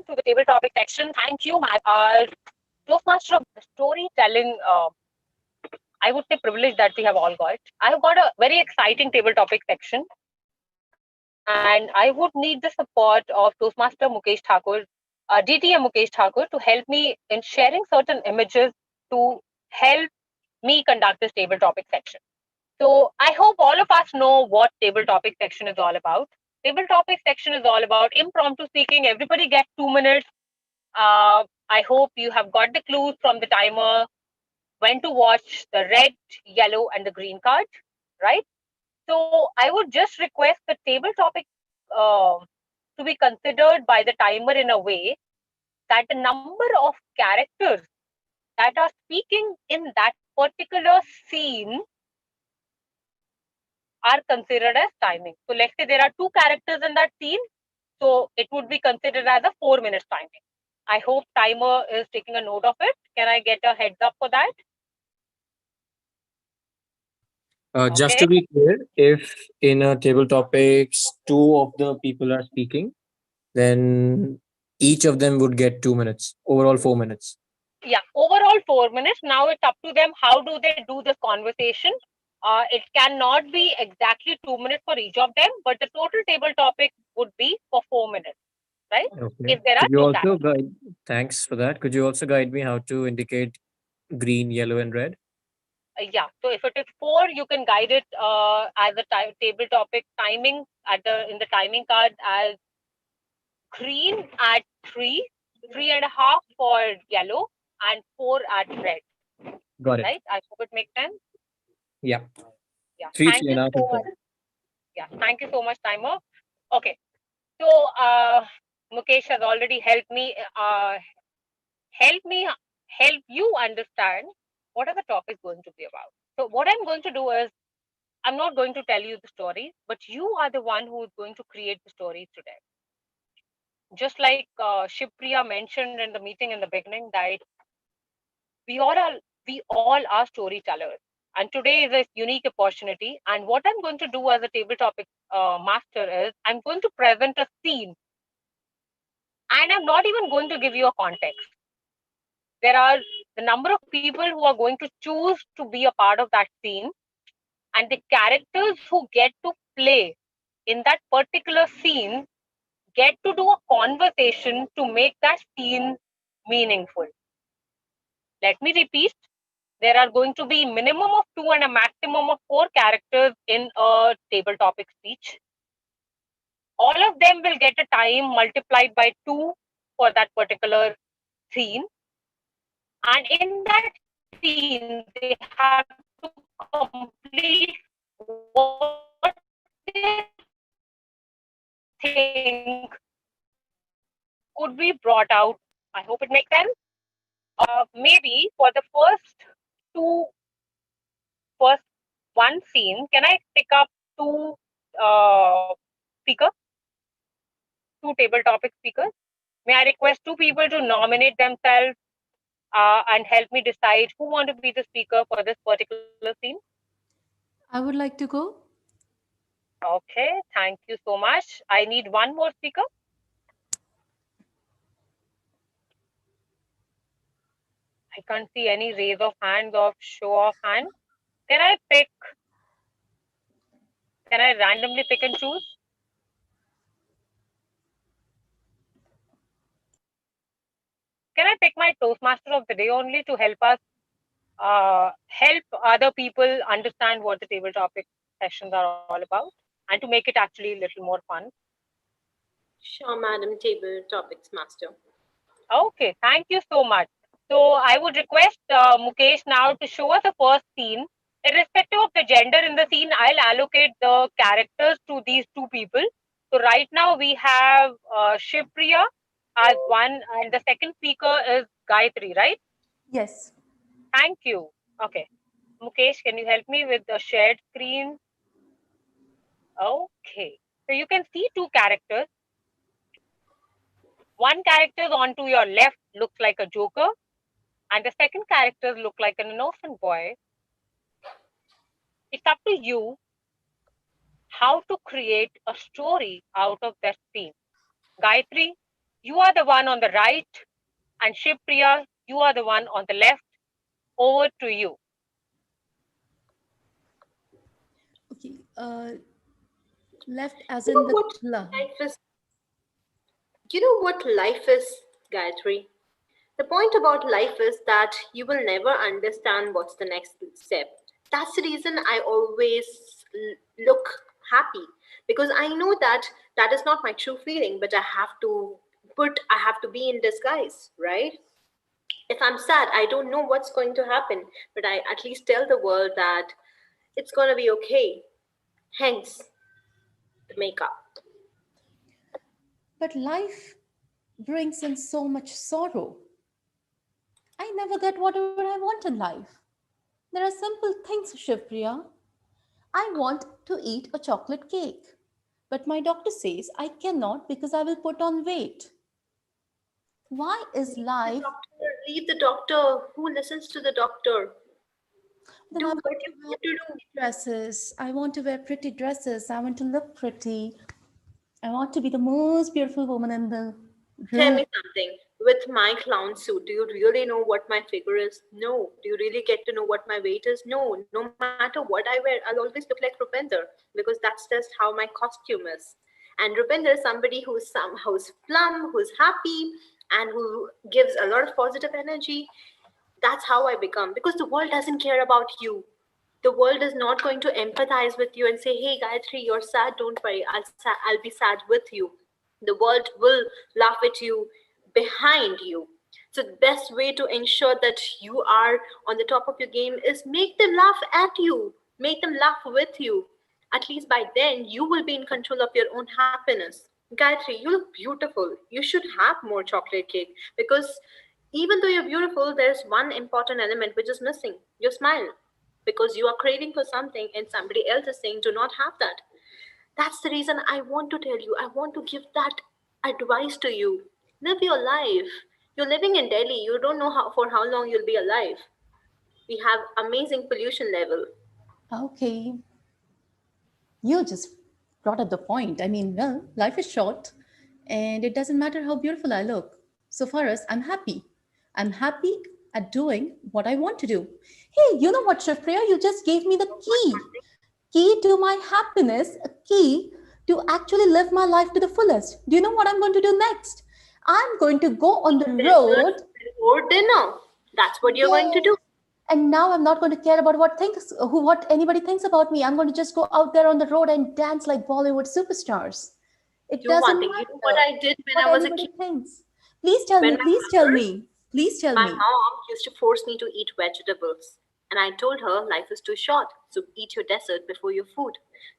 To the table topic section. Thank you, my Toastmaster of the storytelling. I would say privilege that we have all got. I have got a very exciting table topic section, and I would need the support of Toastmaster Mukesh Thakur, DTM Mukesh Thakur, to help me in sharing certain images to help me conduct this table topic section. So I hope all of us know what table topic section is all about. Table topic section is all about impromptu speaking. Everybody gets 2 minutes. I hope you have got the clues from the timer, when to watch the red, yellow, and the green card, right? So I would just request the table topic to be considered by the timer in a way that the number of characters that are speaking in that particular scene are considered as timing. So let's say there are 2 characters in that scene, so it would be considered as a 4 minutes timing. I hope timer is taking a note of it. Can I get a heads up for that?
Just to be clear, if in a table topics 2 of the people are speaking, then each of them would get 2 minutes, overall 4 minutes.
Yeah, overall 4 minutes. Now it's up to them. How do they do this conversation? It cannot be exactly 2 minutes for each of them, but the total table topic would be for 4 minutes. right?
Okay.
If there are
Could you
two
also
characters.
guide? Thanks for that. Could you also guide me how to indicate green, yellow, and red?
Yeah, so if it is 4, you can guide it as a table topic timing in the timing card as green at 3, 3.5 for yellow, and 4 at red.
Got it.
Right? I hope it makes sense.
Yeah.
Yeah.
Three,
Thank
three
you
and a half,
so
and
much.
4.
Yeah. Thank you so much, Timer. Okay. So Mukesh has already helped me. Help you understand what are the topics going to be about. So what I'm going to do is I'm not going to tell you the stories, but you are the one who is going to create the stories today. Just like Shipriya mentioned in the meeting in the beginning, that we all are storytellers, and today is a unique opportunity. And what I'm going to do as a table topic master is I'm going to present a scene, and I'm not even going to give you a context. There are the number of people who are going to choose to be a part of that scene, and the characters who get to play in that particular scene get to do a conversation to make that scene meaningful. Let me repeat. There are going to be minimum of 2 and a maximum of 4 characters in a table topic speech. All of them will get a time multiplied by 2 for that particular scene. And in that scene, they have to complete what they think could be brought out. I hope it makes sense. Maybe for the first one scene, can I pick up 2 speakers, 2 table topic speakers? May I request 2 people to nominate themselves and help me decide who want to be the speaker for this particular scene?
I would like to go.
Okay, thank you so much. I need one more speaker. I can't see any raise of hands or show of hands. Can I randomly pick and choose? Can I pick my Toastmaster of the day only to help us help other people understand what the table topic sessions are all about and to make it actually a little more fun?
Sure, Madam Table Topics Master.
Okay, thank you so much. So I would request Mukesh now to show us the first scene. Irrespective of the gender in the scene, I'll allocate the characters to these 2 people. So right now we have Shipriya as one, and the second speaker is Gayatri, right?
Yes.
Thank you. Okay. Mukesh, can you help me with the shared screen? Okay. So you can see 2 characters. One character on to your left looks like a joker, and the second character look like an innocent boy. It's up to you how to create a story out of that scene. Gayatri, you are the one on the right, and Shipriya, you are the one on the left. Over to you.
Okay. Left as
You
in
know
the
what life is? You know what life is, Gayatri? The point about life is that you will never understand what's the next step. That's the reason I always look happy, because I know that that is not my true feeling, but I have to be in disguise, right? If I'm sad, I don't know what's going to happen, but I at least tell the world that it's going to be okay. Hence the makeup.
But life brings in so much sorrow. I never get whatever I want in life. There are simple things, Shivpriya. I want to eat a chocolate cake, but my doctor says I cannot because I will put on weight. Why is life?
Leave the doctor. Who listens to the doctor?
Then
Do
I
what
want
you
to wear
want to do.
pretty dresses. I want to wear pretty dresses. I want to look pretty. I want to be the most beautiful woman in the
Tell
room.
me something. With my clown suit, do you really know what my figure is? No. Do you really get to know what my weight is? No. No matter what I wear, I'll always look like Rupinder, because that's just how my costume is. And Rupinder is somebody who's plumb, who's happy, and who gives a lot of positive energy. That's how I become, because the world doesn't care about you. The world is not going to empathize with you and say, hey, Gayatri, you're sad. Don't worry. I'll be sad with you. The world will laugh at you behind you. So the best way to ensure that you are on the top of your game is make them laugh at you, make them laugh with you. At least by then, you will be in control of your own happiness. Gayatri, you look beautiful. You should have more chocolate cake, because even though you're beautiful, there's one important element which is missing, your smile, because you are craving for something and somebody else is saying, do not have that. That's the reason I want to tell you, I want to give that advice to you. Live your life. You're living in Delhi. You don't know for how long you'll be alive. We have amazing pollution level.
Okay. You just brought up the point. I mean, well, life is short and it doesn't matter how beautiful I look. So far as I'm happy. I'm happy at doing what I want to do. Hey, you know what, Shivpriya? You just gave me the key to my happiness, a key to actually live my life to the fullest. Do you know what I'm going to do next? I'm going to go on the road
before dinner. That's what you're going to do.
And now I'm not going to care about what anybody thinks about me. I'm going to just go out there on the road and dance like Bollywood superstars. It doesn't matter.
You know what I did when I was a kid?
Thinks. Please tell me. Please tell me. Please tell me.
My mom used to force me to eat vegetables. And I told her life is too short, so eat your dessert before your food.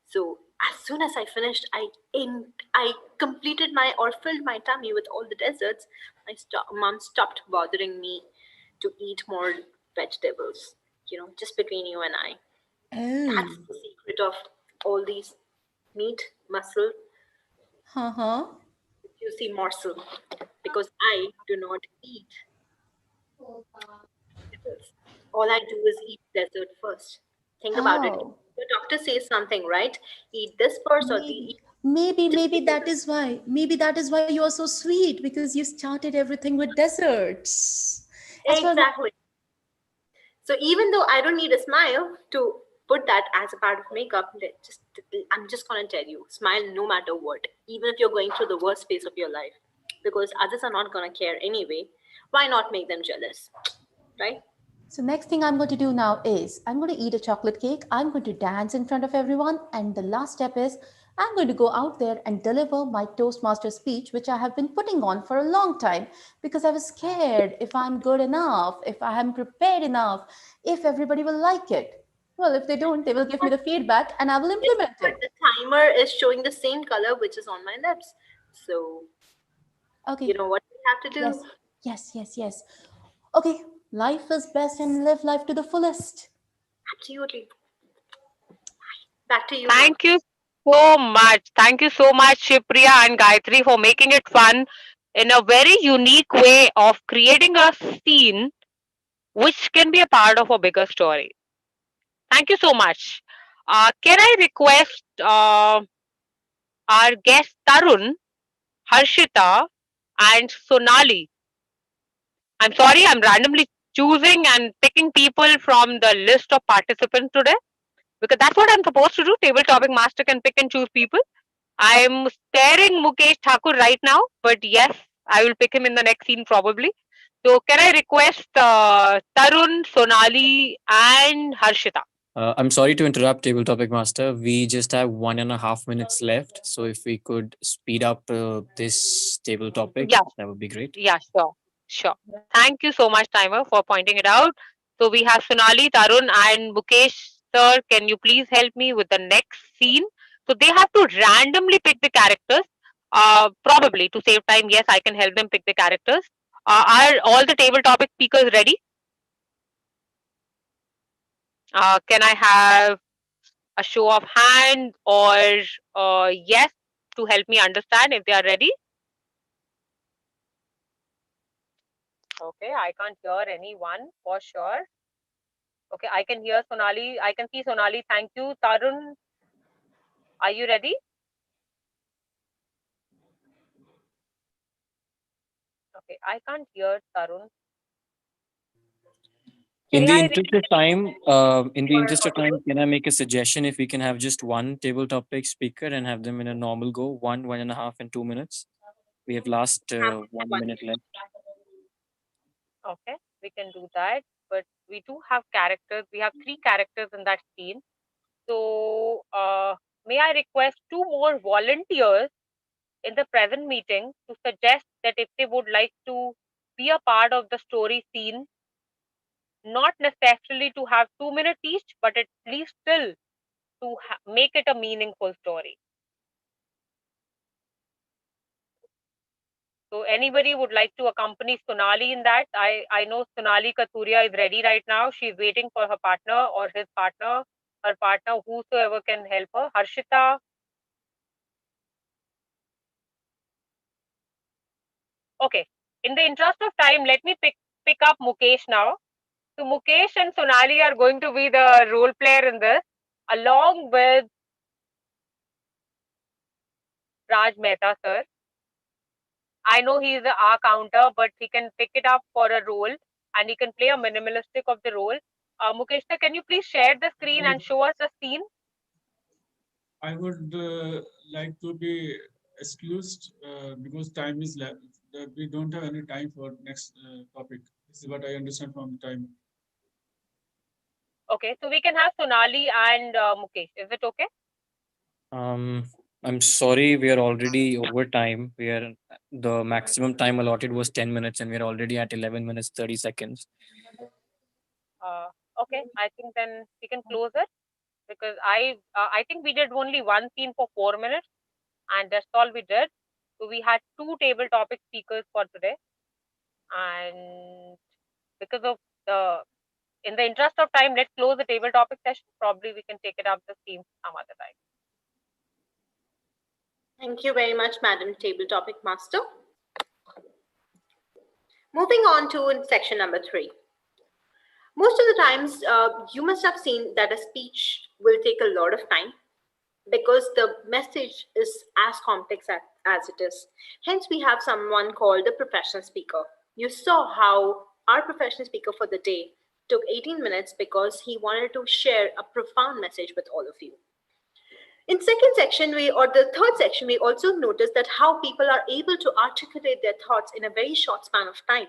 So as soon as I finished, I completed filled my tummy with all the desserts. Mom stopped bothering me to eat more vegetables. Just between you and I.
Oh.
That's the secret of all these meat, muscle, juicy morsel. Because I do not eat vegetables. All I do is eat dessert first. Think about it. The doctor says something, right? Eat this first or eat.
Maybe that is why. Maybe that is why you are so sweet, because you started everything with desserts.
Exactly. So even though I don't need a smile to put that as a part of makeup, I'm just gonna tell you, smile no matter what, even if you're going through the worst phase of your life, because others are not gonna care anyway. Why not make them jealous, right?
So next thing I'm going to do now is I'm going to eat a chocolate cake. I'm going to dance in front of everyone. And the last step is I'm going to go out there and deliver my Toastmaster speech, which I have been putting on for a long time because I was scared if I'm good enough, if I am prepared enough, if everybody will like it. Well, if they don't, they will give me the feedback and I will implement it.
The timer is showing the same color which is on my lips. So,
okay,
you know what we have to do?
Yes. Okay, life is best and live life to the fullest.
Absolutely. Back to you.
Thank you so much. Thank you so much, Shivpriya and Gayatri, for making it fun in a very unique way of creating a scene which can be a part of a bigger story. Thank you so much. Can I request our guest Tarun, Harshita, and Sonali? I'm sorry, I'm randomly choosing and picking people from the list of participants today, because that's what I'm supposed to do. Table topic master can pick and choose people. I'm staring Mukesh Thakur right now, but yes, I will pick him in the next scene probably. So can I request Tarun, Sonali, and Harshita?
I'm sorry to interrupt, Table Topic Master. We just have 1.5 minutes left. So if we could speed up this table topic,
Yeah.
that would be great.
Yeah, sure. Thank you so much, Timer, for pointing it out. So we have Sonali, Tarun, and Mukesh. Sir, can you please help me with the next scene? So they have to randomly pick the characters. Probably to save time, yes, I can help them pick the characters. Are all the table topic speakers ready? Can I have a show of hand or yes to help me understand if they are ready? Okay, I can't hear anyone for sure. Okay, I can hear Sonali. I can see Sonali. Thank you. Tarun, are you ready? Okay, I can't hear Tarun.
In
May
the
I
interest of time, can I make a suggestion if we can have just one table topic speaker and have them in a normal go, 1.5, and 2 minutes? We have last
Have
1
one.
minute left.
Okay, we can do that. But we do have characters. We have 3 characters in that scene. So, may I request 2 more volunteers in the present meeting to suggest that if they would like to be a part of the story scene, not necessarily to have 2 minutes each, but at least still to make it a meaningful story. So anybody would like to accompany Sonali in that? I know Sonali Kathuria is ready right now. She's waiting for her partner or his partner, her partner, whosoever can help her. Harshita. Okay. In the interest of time, let me pick up Mukesh now. So Mukesh and Sonali are going to be the role player in this, along with Raj Mehta, sir. I know he's the R counter, but he can pick it up for a role and he can play a minimalistic of the role. Mukesh, sir, can you please share the screen and show us the scene?
I would like to be excused because time is left. We don't have any time for next topic. This is what I understand from the time.
Okay, so we can have Sonali and Mukesh. Is it okay?
I'm sorry, we are already over time. The maximum time allotted was 10 minutes and we're already at 11 minutes 30 seconds.
Okay, I think then we can close it because I think we did only one scene for 4 minutes and that's all we did. So we had 2 table topic speakers for today, and because of in the interest of time, let's close the table topic session. Probably we can take it up the theme some other time.
Thank you very much, Madam Table Topic Master. Moving on to section number 3. Most of the times, you must have seen that a speech will take a lot of time because the message is as complex as it is. Hence, we have someone called the professional speaker. You saw how our professional speaker for the day took 18 minutes because he wanted to share a profound message with all of you. In second section, the third section, we also noticed that how people are able to articulate their thoughts in a very short span of time.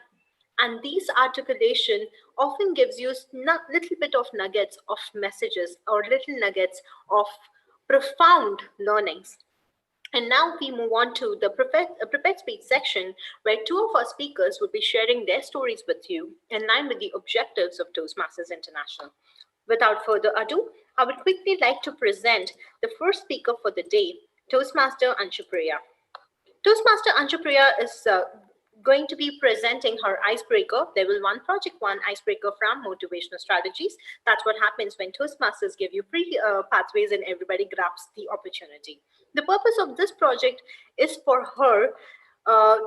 And these articulation often gives you little bit of nuggets of messages or little nuggets of profound learnings. And now we move on to the prepared speech section, where 2 of our speakers will be sharing their stories with you in line with the objectives of Toastmasters International. Without further ado, I would quickly like to present the first speaker for the day, Toastmaster Anshupriya. Toastmaster Anshupriya is going to be presenting her icebreaker, Level 1 Project 1 icebreaker from Motivational Strategies. That's what happens when Toastmasters give you free pathways and everybody grabs the opportunity. The purpose of this project is for her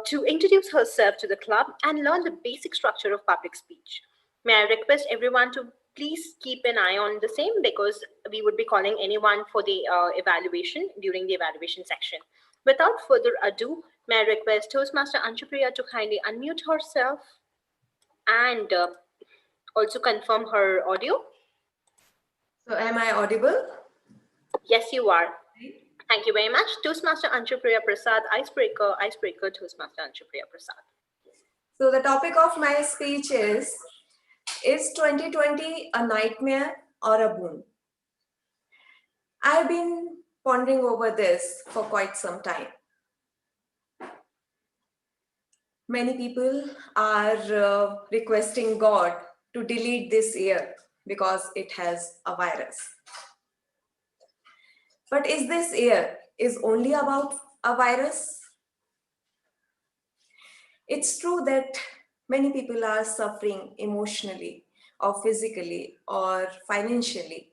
to introduce herself to the club and learn the basic structure of public speech. May I request everyone to please keep an eye on the same because we would be calling anyone for the evaluation during the evaluation section. Without further ado, may I request Toastmaster Anshupriya to kindly unmute herself and also confirm her audio.
So am I audible?
Yes, you are. Thank you very much. Toastmaster Anshupriya Prasad, icebreaker, Toastmaster Anshupriya Prasad.
So the topic of my speech is 2020 a nightmare or a boon? I've been pondering over this for quite some time. Many people are requesting God to delete this year because it has a virus. But is this year is only about a virus? It's true that many people are suffering emotionally or physically or financially.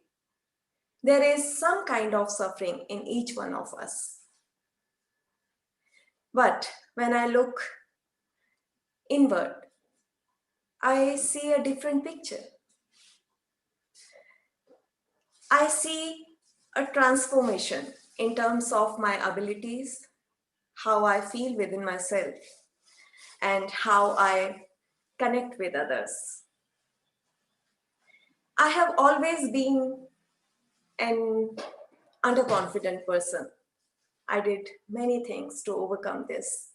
There is some kind of suffering in each one of us. But when I look inward, I see a different picture. I see a transformation in terms of my abilities, how I feel within myself, and how I connect with others. I have always been an underconfident person. I did many things to overcome this,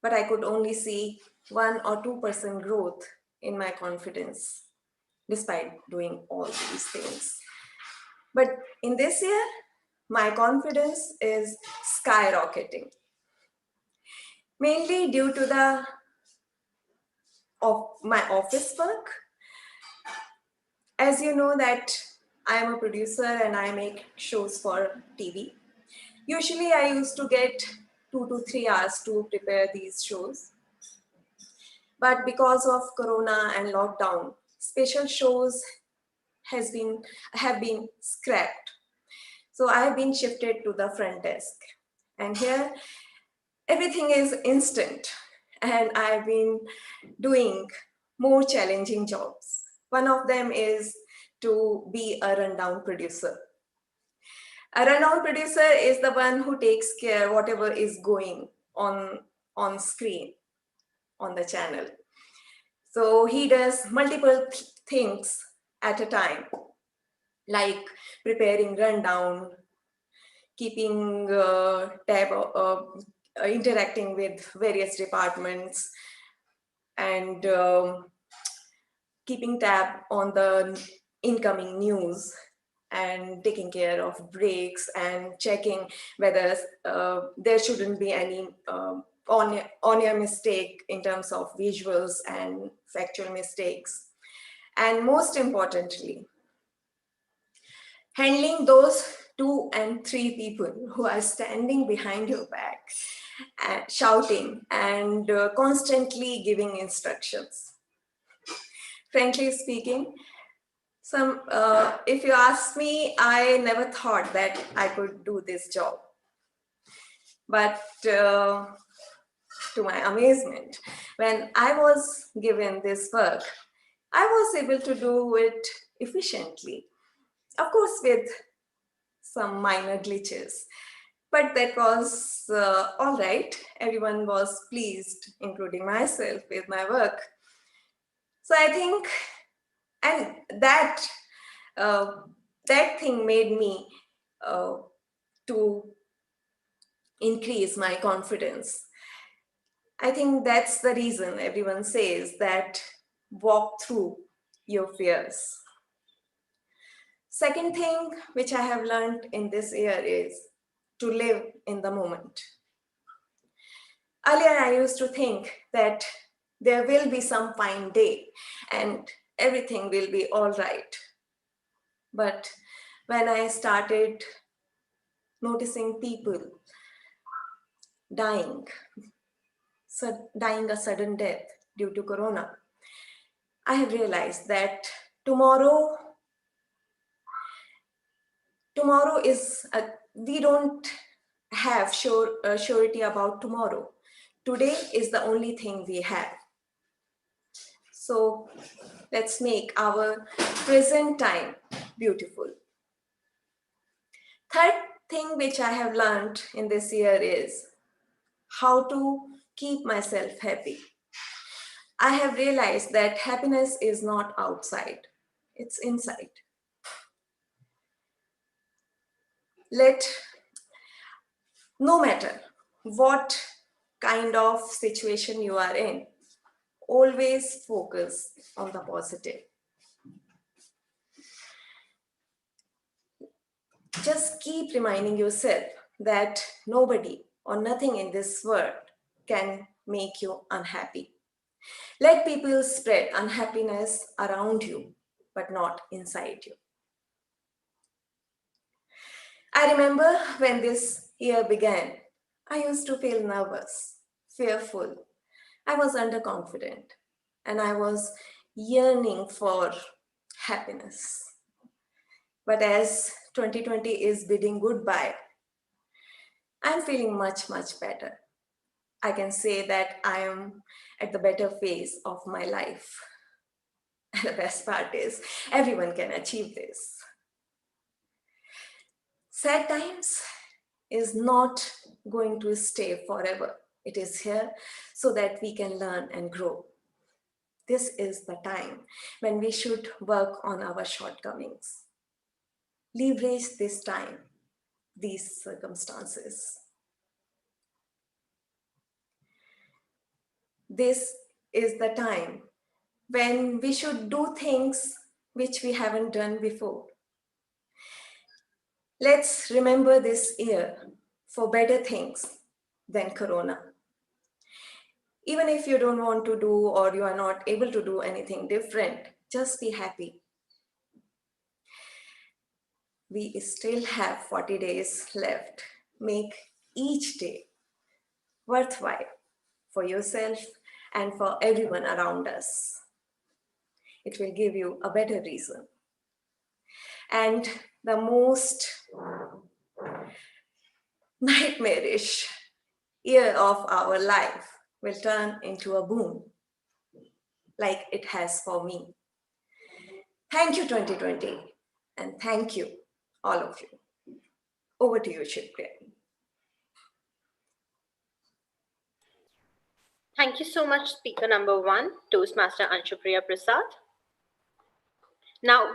but I could only see 1 or 2% growth in my confidence despite doing all these things. But in this year, my confidence is skyrocketing, mainly due to my office work. As you know that I am a producer and I make shows for TV. Usually I used to get 2 to 3 hours to prepare these shows. But because of Corona and lockdown, special shows have been scrapped. So I have been shifted to the front desk. And here, everything is instant. And I've been doing more challenging jobs. One of them is to be a rundown producer. A rundown producer is the one who takes care whatever is going on screen on the channel. So he does multiple things at a time, like preparing rundown, keeping tab, interacting with various departments, and keeping tab on the incoming news, and taking care of breaks and checking whether there shouldn't be any on-air mistake in terms of visuals and factual mistakes. And most importantly, handling those 2 and 3 people who are standing behind your back, shouting and constantly giving instructions. Frankly speaking, if you ask me, I never thought that I could do this job. But to my amazement, when I was given this work, I was able to do it efficiently. Of course, with some minor glitches, but that was all right. Everyone was pleased, including myself, with my work. So I think, and that thing made me to increase my confidence. I think that's the reason everyone says that walk through your fears. Second thing which I have learned in this year is to live in the moment. Earlier, I used to think that there will be some fine day and everything will be all right. But when I started noticing people dying a sudden death due to Corona, I have realized that tomorrow is, we don't have surety about tomorrow. Today is the only thing we have. So let's make our present time beautiful. Third thing which I have learned in this year is how to keep myself happy. I have realized that happiness is not outside, it's inside. No matter what kind of situation you are in, always focus on the positive. Just keep reminding yourself that nobody or nothing in this world can make you unhappy. Let people spread unhappiness around you, but not inside you. I remember when this year began, I used to feel nervous, fearful. I was underconfident, and I was yearning for happiness. But as 2020 is bidding goodbye, I'm feeling much, much better. I can say that I am at the better phase of my life. And the best part is, everyone can achieve this. Sad times is not going to stay forever. It is here so that we can learn and grow. this is the time when we should work on our shortcomings. Leverage this time, these circumstances. This is the time when we should do things which we haven't done before. Let's remember this year for better things than Corona. Even if you don't want to do or you are not able to do anything different, just be happy. We still have 40 days left. Make each day worthwhile for yourself and for everyone around us. It will give you a better reason. And the most nightmarish year of our life will turn into a boon, like it has for me. Thank you, 2020, and thank you, all of you. Over to you, Shivpriya.
Thank you so much, speaker number 1, Toastmaster Anshupriya Prasad. Now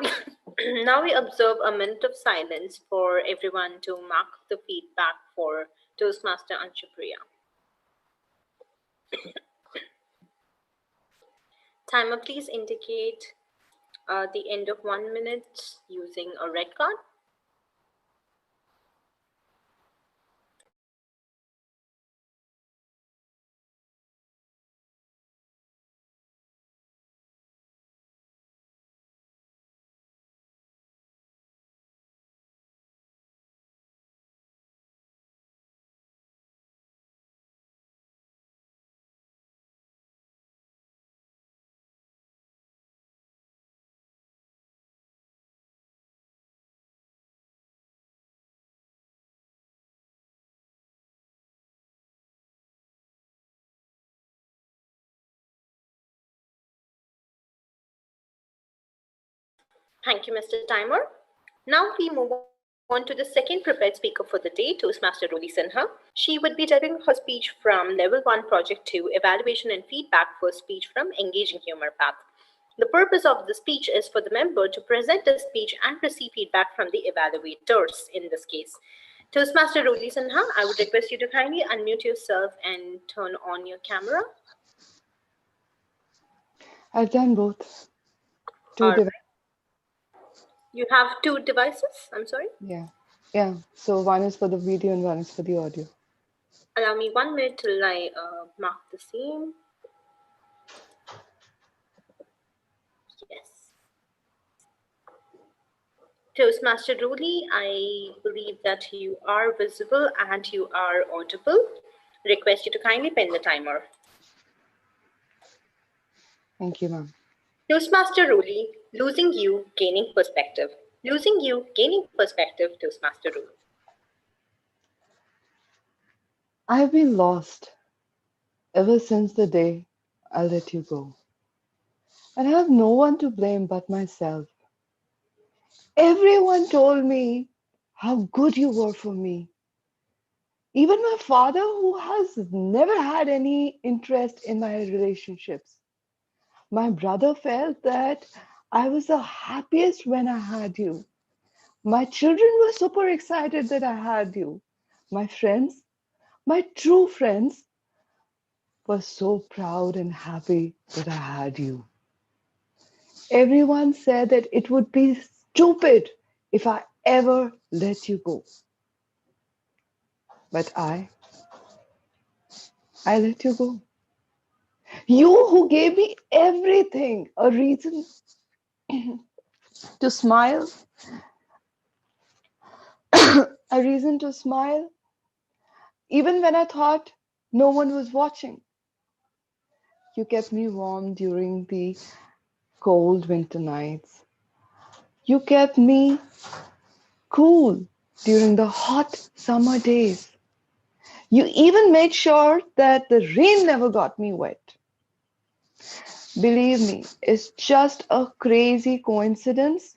we observe a minute of silence for everyone to mark the feedback for Toastmaster Anshupriya. Timer, please indicate the end of 1 minute using a red card. Thank you, Mr. Timer. Now we move on to the second prepared speaker for the day, Toastmaster Roli Sinha. She would be delivering her speech from Level 1 Project 2, Evaluation and Feedback for Speech from Engaging Humor Path. The purpose of the speech is for the member to present a speech and receive feedback from the evaluators in this case. Toastmaster Roli Sinha, I would request you to kindly unmute yourself and turn on your camera.
I've done both.
You have 2 devices, I'm sorry?
Yeah. So one is for the video and one is for the audio.
Allow me 1 minute till I mark the same. Yes. Toastmaster Roli, I believe that you are visible and you are audible. Request you to kindly pin the timer.
Thank you, ma'am.
Toastmaster Roli, losing you, gaining perspective. Losing you, gaining perspective, Toastmaster Roli.
I've been lost ever since the day I let you go. And I have no one to blame but myself. Everyone told me how good you were for me. Even my father, who has never had any interest in my relationships. My brother felt that I was the happiest when I had you. My children were super excited that I had you. My friends, my true friends, were so proud and happy that I had you. Everyone said that it would be stupid if I ever let you go. But I let you go. You who gave me everything, a reason to smile, a reason to smile, even when I thought no one was watching. You kept me warm during the cold winter nights. You kept me cool during the hot summer days. You even made sure that the rain never got me wet. Believe me, it's just a crazy coincidence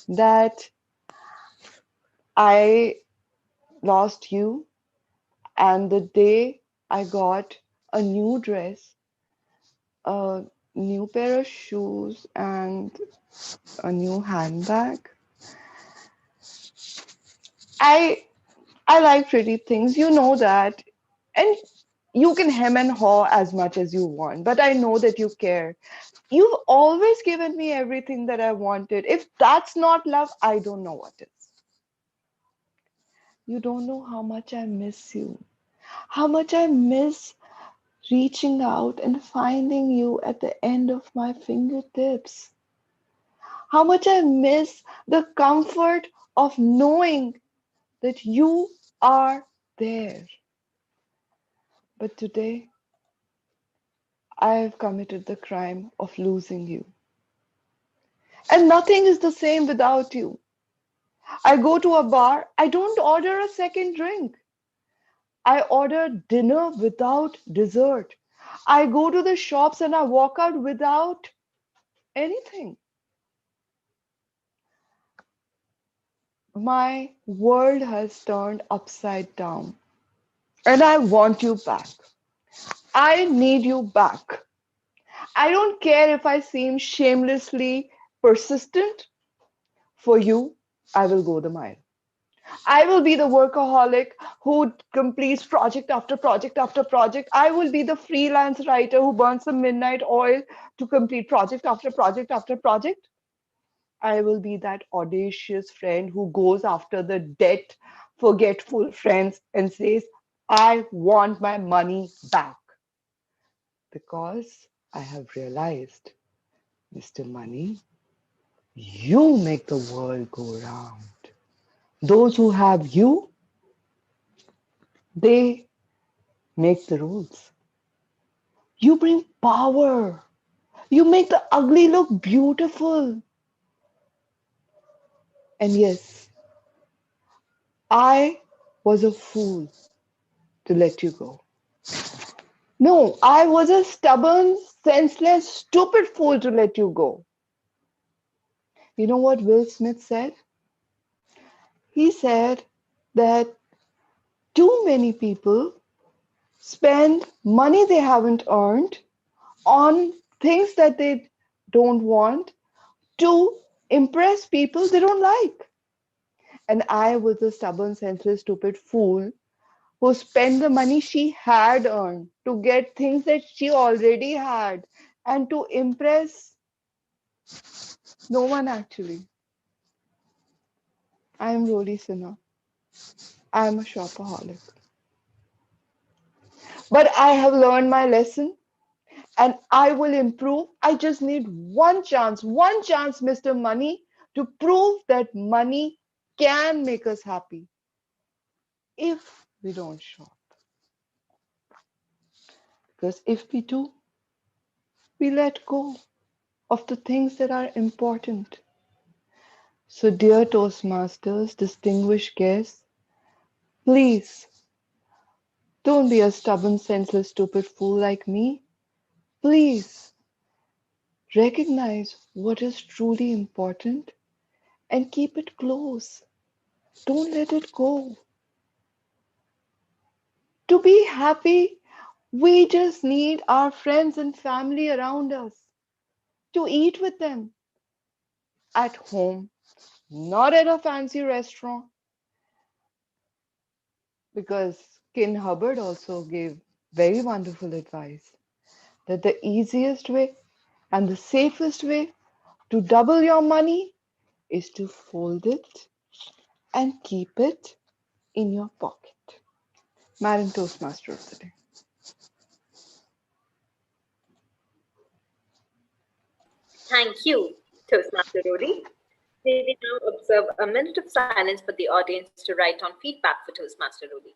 that I lost you, and the day I got a new dress, new pair of shoes and a new handbag. I like pretty things, you know that. And you can hem and haw as much as you want, but I know that you care. You've always given me everything that I wanted. If that's not love, I don't know what is. You don't know how much I miss you, how much I miss reaching out and finding you at the end of my fingertips, how much I miss the comfort of knowing that you are there. But today, I have committed the crime of losing you. And nothing is the same without you. I go to a bar, I don't order a second drink. I order dinner without dessert. I go to the shops and I walk out without anything. My world has turned upside down. And I want you back. I need you back. I don't care if I seem shamelessly persistent. For you, I will go the mile. I will be the workaholic who completes project after project after project. I will be the freelance writer who burns the midnight oil to complete project after project after project. I will be that audacious friend who goes after the debt forgetful friends and says, I want my money back. Because I have realized, Mr. Money, you make the world go round. Those who have you, they make the rules. You bring power. You make the ugly look beautiful. And yes, I was a fool to let you go. No, I was a stubborn, senseless, stupid fool to let you go. You know what Will Smith said? He said that too many people spend money they haven't earned on things that they don't want to impress people they don't like. And I was a stubborn, senseless, stupid fool who spent the money she had earned to get things that she already had and to impress no one actually. I am Roli Sinha. I am a shopaholic. But I have learned my lesson and I will improve. I just need one chance, Mr. Money, to prove that money can make us happy if we don't shop. Because if we do, we let go of the things that are important. So, dear Toastmasters, distinguished guests, please don't be a stubborn, senseless, stupid fool like me. Please recognize what is truly important and keep it close. Don't let it go. To be happy, we just need our friends and family around us, to eat with them at home, not at a fancy restaurant. Because Ken Hubbard also gave very wonderful advice that the easiest way and the safest way to double your money is to fold it and keep it in your pocket. Madam Toastmaster of the day.
Thank you, Toastmaster Rodi. We will now observe a minute of silence for the audience to write on feedback for Toastmaster Rodi.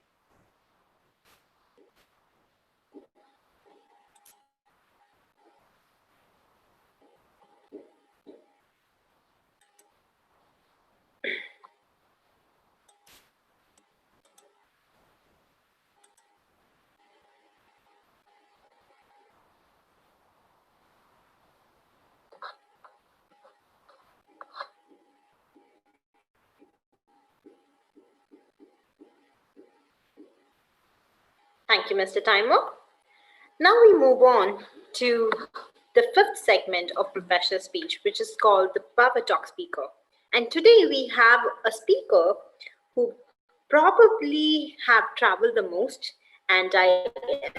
Thank you, Mr. Timer. Now we move on to the fifth segment of professional speech, which is called the Power Talk Speaker. And today we have a speaker who probably have traveled the most, and I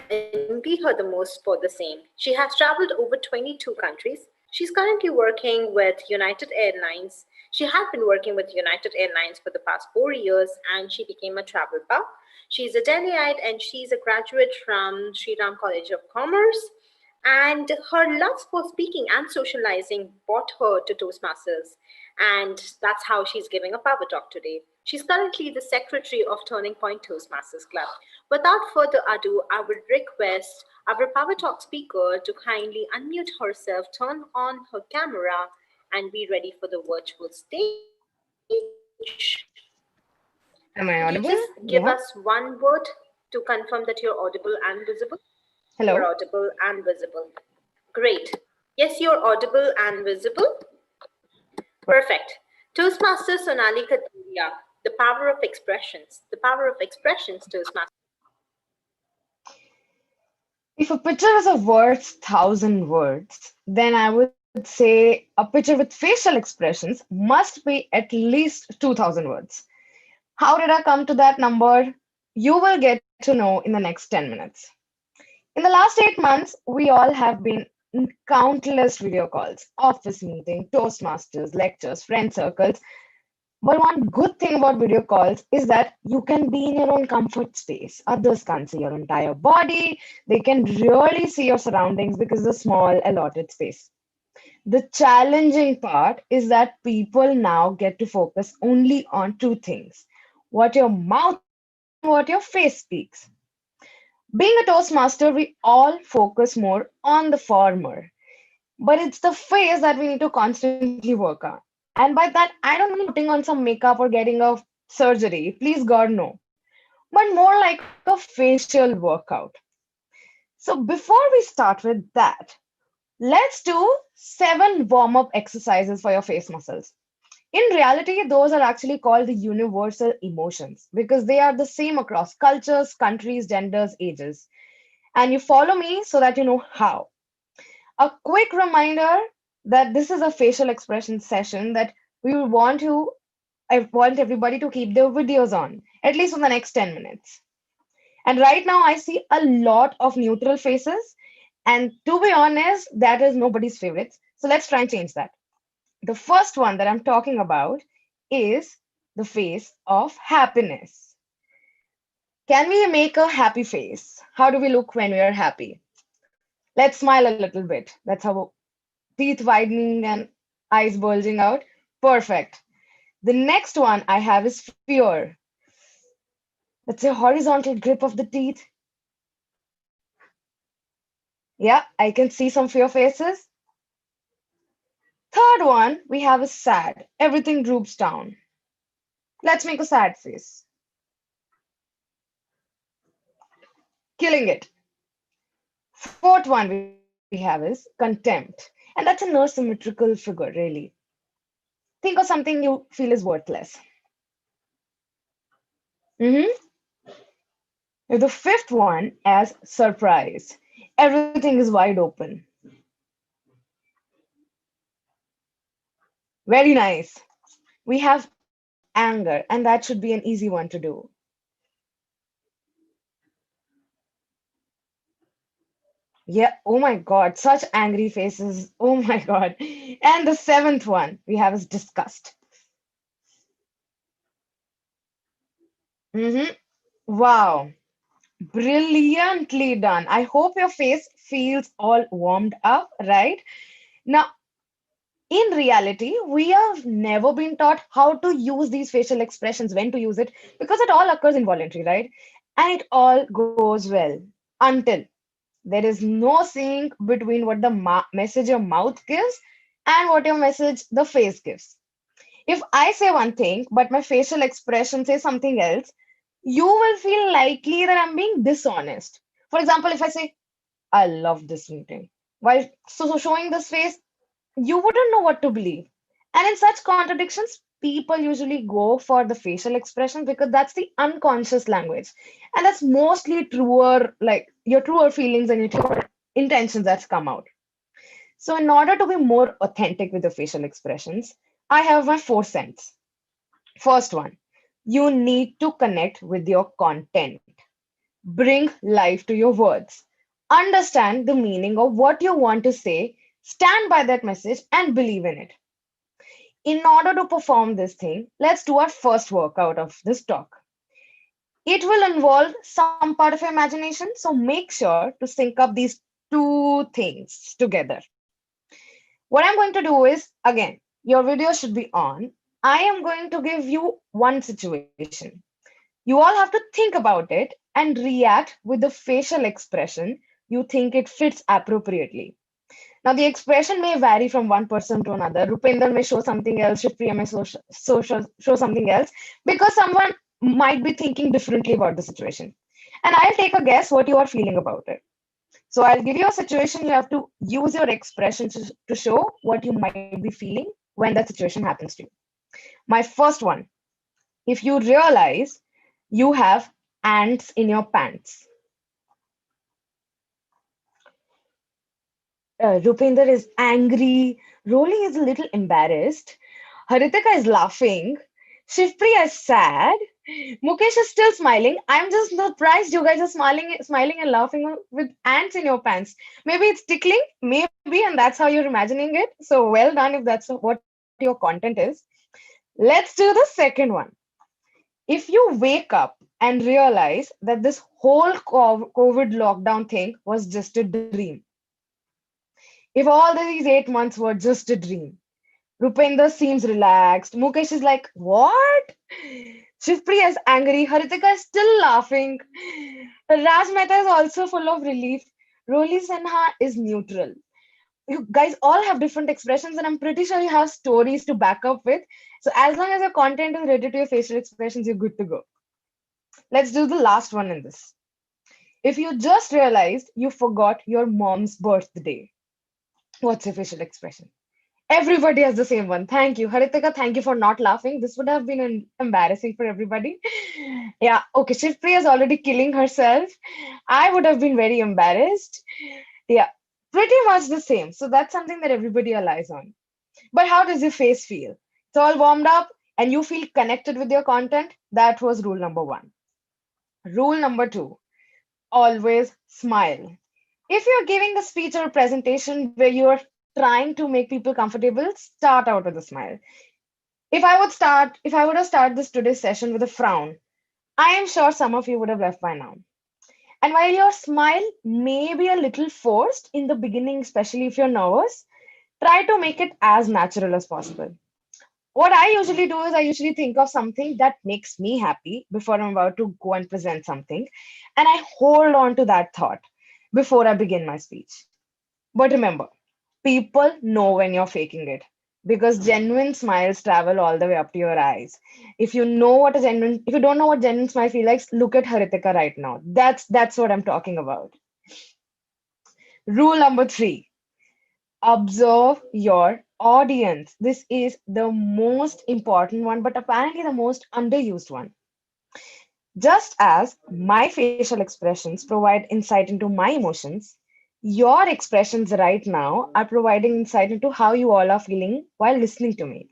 envy her the most for the same. She has traveled over 22 countries. She's currently working with United Airlines. She had been working with United Airlines for the past 4 years, and she became a travel buff. She's a Delhiite, and she's a graduate from Sri Ram College of Commerce. And her love for speaking and socializing brought her to Toastmasters. And that's how she's giving a power talk today. She's currently the secretary of Turning Point Toastmasters Club. Without further ado, I would request our power talk speaker to kindly unmute herself, turn on her camera, and be ready for the virtual stage.
Am I
Could you
audible?
just give
Yeah.
us one word to confirm that you're audible and visible?
Hello.
You're audible and visible. Great. Yes, you're audible and visible. Perfect. Toastmasters Sonali Kataria, the power of expressions. The power of expressions, Toastmasters.
If a picture is worth 1,000 words, then I would say a picture with facial expressions must be at least 2,000 words. How did I come to that number? You will get to know in the next 10 minutes. In the last 8 months, we all have been in countless video calls, office meetings, Toastmasters, lectures, friend circles. But one good thing about video calls is that you can be in your own comfort space. Others can't see your entire body. They can really see your surroundings because of the small allotted space. The challenging part is that people now get to focus only on two things: what your mouth and what your face speaks. Being a Toastmaster, we all focus more on the former, but it's the face that we need to constantly work on. And by that, I don't mean putting on some makeup or getting a surgery, please God, no, but more like a facial workout. So before we start with that, let's do 7 warm-up exercises for your face muscles. In reality, those are actually called the universal emotions because they are the same across cultures, countries, genders, ages. And you follow me so that you know how. A quick reminder that this is a facial expression session that I want everybody to keep their videos on, at least for the next 10 minutes. And right now I see a lot of neutral faces. And to be honest, that is nobody's favorite. So let's try and change that. The first one that I'm talking about is the face of happiness. Can we make a happy face? How do we look when we are happy? Let's smile a little bit. That's how teeth widening and eyes bulging out. Perfect. The next one I have is fear. That's a horizontal grip of the teeth. Yeah, I can see some fear faces. Third one we have is sad. Everything droops down. Let's make a sad face. Killing it. Fourth one we have is contempt. And that's a no symmetrical figure, really. Think of something you feel is worthless. The fifth one as surprise. Everything is wide open. Very nice. We have anger, and that should be an easy one to do. Yeah, oh my God, such angry faces. Oh my God. And the seventh one we have is disgust. Wow, brilliantly done. I hope your face feels all warmed up, right? Now, in reality, we have never been taught how to use these facial expressions, when to use it, because it all occurs involuntarily, right? And it all goes well until there is no sync between what the message your mouth gives and what your message the face gives. If I say one thing, but my facial expression says something else, you will feel likely that I'm being dishonest. For example, if I say, I love this meeting, while so showing this face, you wouldn't know what to believe. And in such contradictions, people usually go for the facial expression because that's the unconscious language. And that's mostly truer, like your truer feelings and your truer intentions that's come out. So in order to be more authentic with the facial expressions, I have my 4 cents. First one, you need to connect with your content. Bring life to your words. Understand the meaning of what you want to say, stand by that message, and believe in it. In order to perform this thing, let's do our first workout of this talk. It will involve some part of your imagination, so make sure to sync up these two things together. What I'm going to do is, again, your video should be on. I am going to give you one situation. You all have to think about it and react with the facial expression you think it fits appropriately. Now, the expression may vary from one person to another. Rupinder may show something else, Shivpriya may show something else, because someone might be thinking differently about the situation. And I'll take a guess what you are feeling about it. So I'll give you a situation, you have to use your expression to show what you might be feeling when that situation happens to you. My first one, if you realize you have ants in your pants. Rupinder is angry, Rolly is a little embarrassed, Haritika is laughing, Shivpriya is sad, Mukesh is still smiling. I'm just surprised you guys are smiling and laughing with ants in your pants. Maybe it's tickling, maybe, and that's how you're imagining it. So well done if that's what your content is. Let's do the second one. If you wake up and realize that this whole COVID lockdown thing was just a dream. If all these 8 months were just a dream. Rupinder seems relaxed. Mukesh is like, what? Shivpriya is angry. Haritika is still laughing. Raj Mehta is also full of relief. Roli Sinha is neutral. You guys all have different expressions, and I'm pretty sure you have stories to back up with. So as long as your content is related to your facial expressions, you're good to go. Let's do the last one in this. If you just realized you forgot your mom's birthday, what's your facial expression? Everybody has the same one. Thank you. Haritika, thank you for not laughing. This would have been embarrassing for everybody. Yeah, okay. Shivpriya is already killing herself. I would have been very embarrassed. Yeah, pretty much the same. So that's something that everybody relies on. But how does your face feel? It's all warmed up and you feel connected with your content. That was rule number 1. Rule number 2, always smile. If you're giving a speech or a presentation where you're trying to make people comfortable, start out with a smile. If I would have started this today's session with a frown, I am sure some of you would have left by now. And while your smile may be a little forced in the beginning, especially if you're nervous, try to make it as natural as possible. What I usually do is I usually think of something that makes me happy before I'm about to go and present something, and I hold on to that thought before I begin my speech. But remember, people know when you're faking it because genuine smiles travel all the way up to your eyes. If you don't know what genuine smile feels like, look at Haritika right now. That's what I'm talking about. Rule number 3, observe your audience. This is the most important one, but apparently the most underused one. Just as my facial expressions provide insight into my emotions, your expressions right now are providing insight into how you all are feeling while listening to me.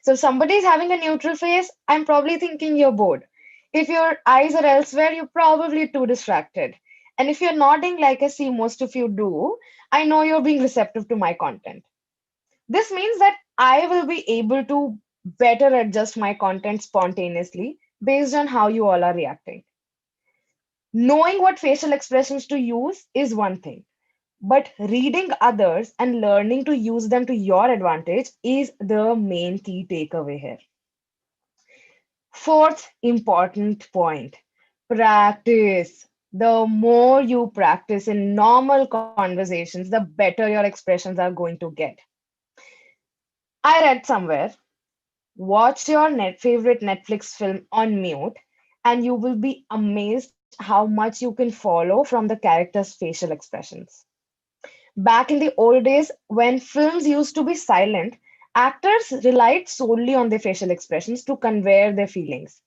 So if somebody is having a neutral face, I'm probably thinking you're bored. If your eyes are elsewhere, you're probably too distracted. And if you're nodding like I see most of you do, I know you're being receptive to my content. This means that I will be able to better adjust my content spontaneously based on how you all are reacting. Knowing what facial expressions to use is one thing, but reading others and learning to use them to your advantage is the main key takeaway here. 4th important point, practice. The more you practice in normal conversations, the better your expressions are going to get. I read somewhere, watch your favorite Netflix film on mute, and you will be amazed how much you can follow from the character's facial expressions. Back in the old days, when films used to be silent, actors relied solely on their facial expressions to convey their feelings.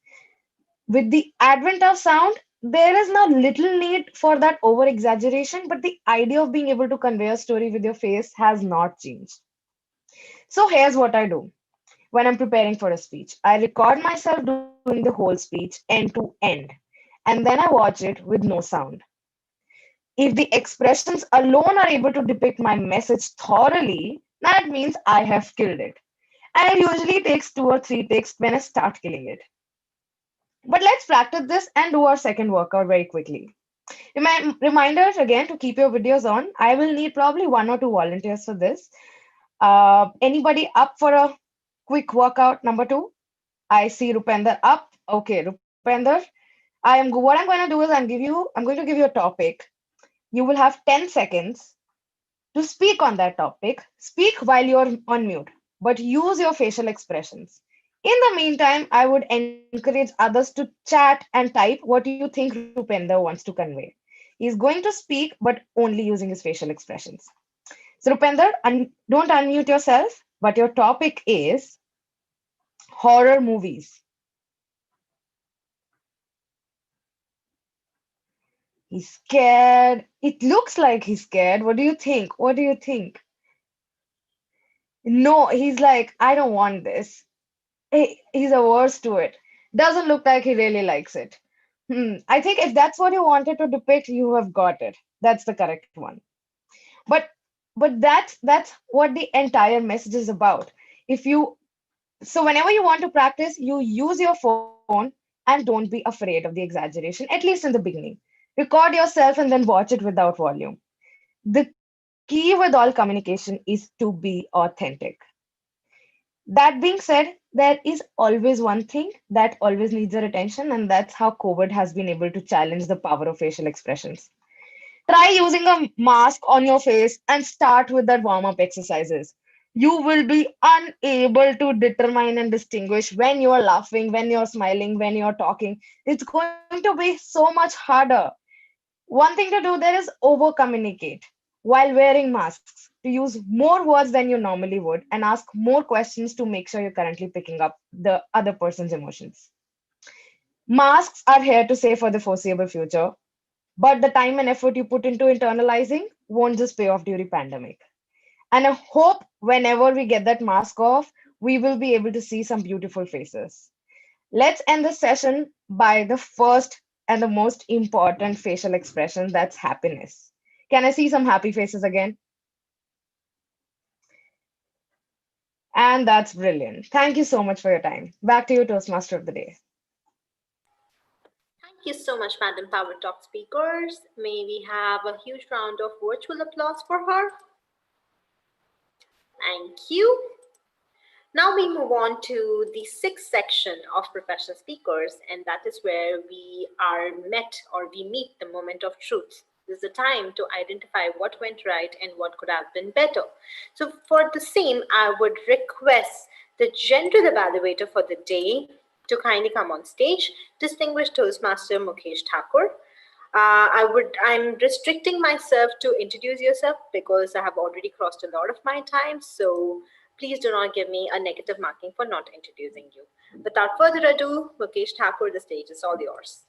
With the advent of sound, there is now little need for that over exaggeration, but the idea of being able to convey a story with your face has not changed. So here's what I do when I'm preparing for a speech. I record myself doing the whole speech end to end, and then I watch it with no sound. If the expressions alone are able to depict my message thoroughly, that means I have killed it. And it usually takes 2 or 3 takes when I start killing it. But let's practice this and do our second workout very quickly. Reminders again to keep your videos on. I will need probably 1 or 2 volunteers for this. Anybody up for a quick workout number 2? I see Rupender up. Okay, Rupender. What I'm going to do is I'm going to give you a topic. You will have 10 seconds to speak on that topic. Speak while you're on mute, but use your facial expressions. In the meantime, I would encourage others to chat and type what you think Rupender wants to convey. He's going to speak, but only using his facial expressions. So, Rupender, don't unmute yourself, but your topic is horror movies. He's scared. It looks like he's scared. What do you think? What do you think? No, he's like, I don't want this. He's averse to it. Doesn't look like he really likes it. I think if that's what you wanted to depict, you have got it. That's the correct one. But that's what the entire message is about. So whenever you want to practice, you use your phone and don't be afraid of the exaggeration, at least in the beginning. Record yourself and then watch it without volume. The key with all communication is to be authentic. That being said, there is always one thing that always needs our attention, and that's how COVID has been able to challenge the power of facial expressions. Try using a mask on your face and start with that warm up exercises. You will be unable to determine and distinguish when you are laughing, when you're smiling, when you're talking. It's going to be so much harder. One thing to do there is over communicate while wearing masks, to use more words than you normally would and ask more questions to make sure you're currently picking up the other person's emotions. Masks are here to stay for the foreseeable future, but the time and effort you put into internalizing won't just pay off during pandemic. And I hope whenever we get that mask off, we will be able to see some beautiful faces. Let's end the session by the first and the most important facial expression, that's happiness. Can I see some happy faces again? And that's brilliant. Thank you so much for your time. Back to you, Toastmaster of the Day.
Thank you so much, Madam Power Talk speakers. May we have a huge round of virtual applause for her. Thank you. Now we move on to the sixth section of professional speakers, and that is where we are met or we meet the moment of truth. This is the time to identify what went right and what could have been better. So for the same, I would request the general evaluator for the day to kindly come on stage, Distinguished Toastmaster Mukesh Thakur. I'm restricting myself to introduce yourself because I have already crossed a lot of my time. So please do not give me a negative marking for not introducing you. Without further ado, Mukesh Thakur, the stage is all yours.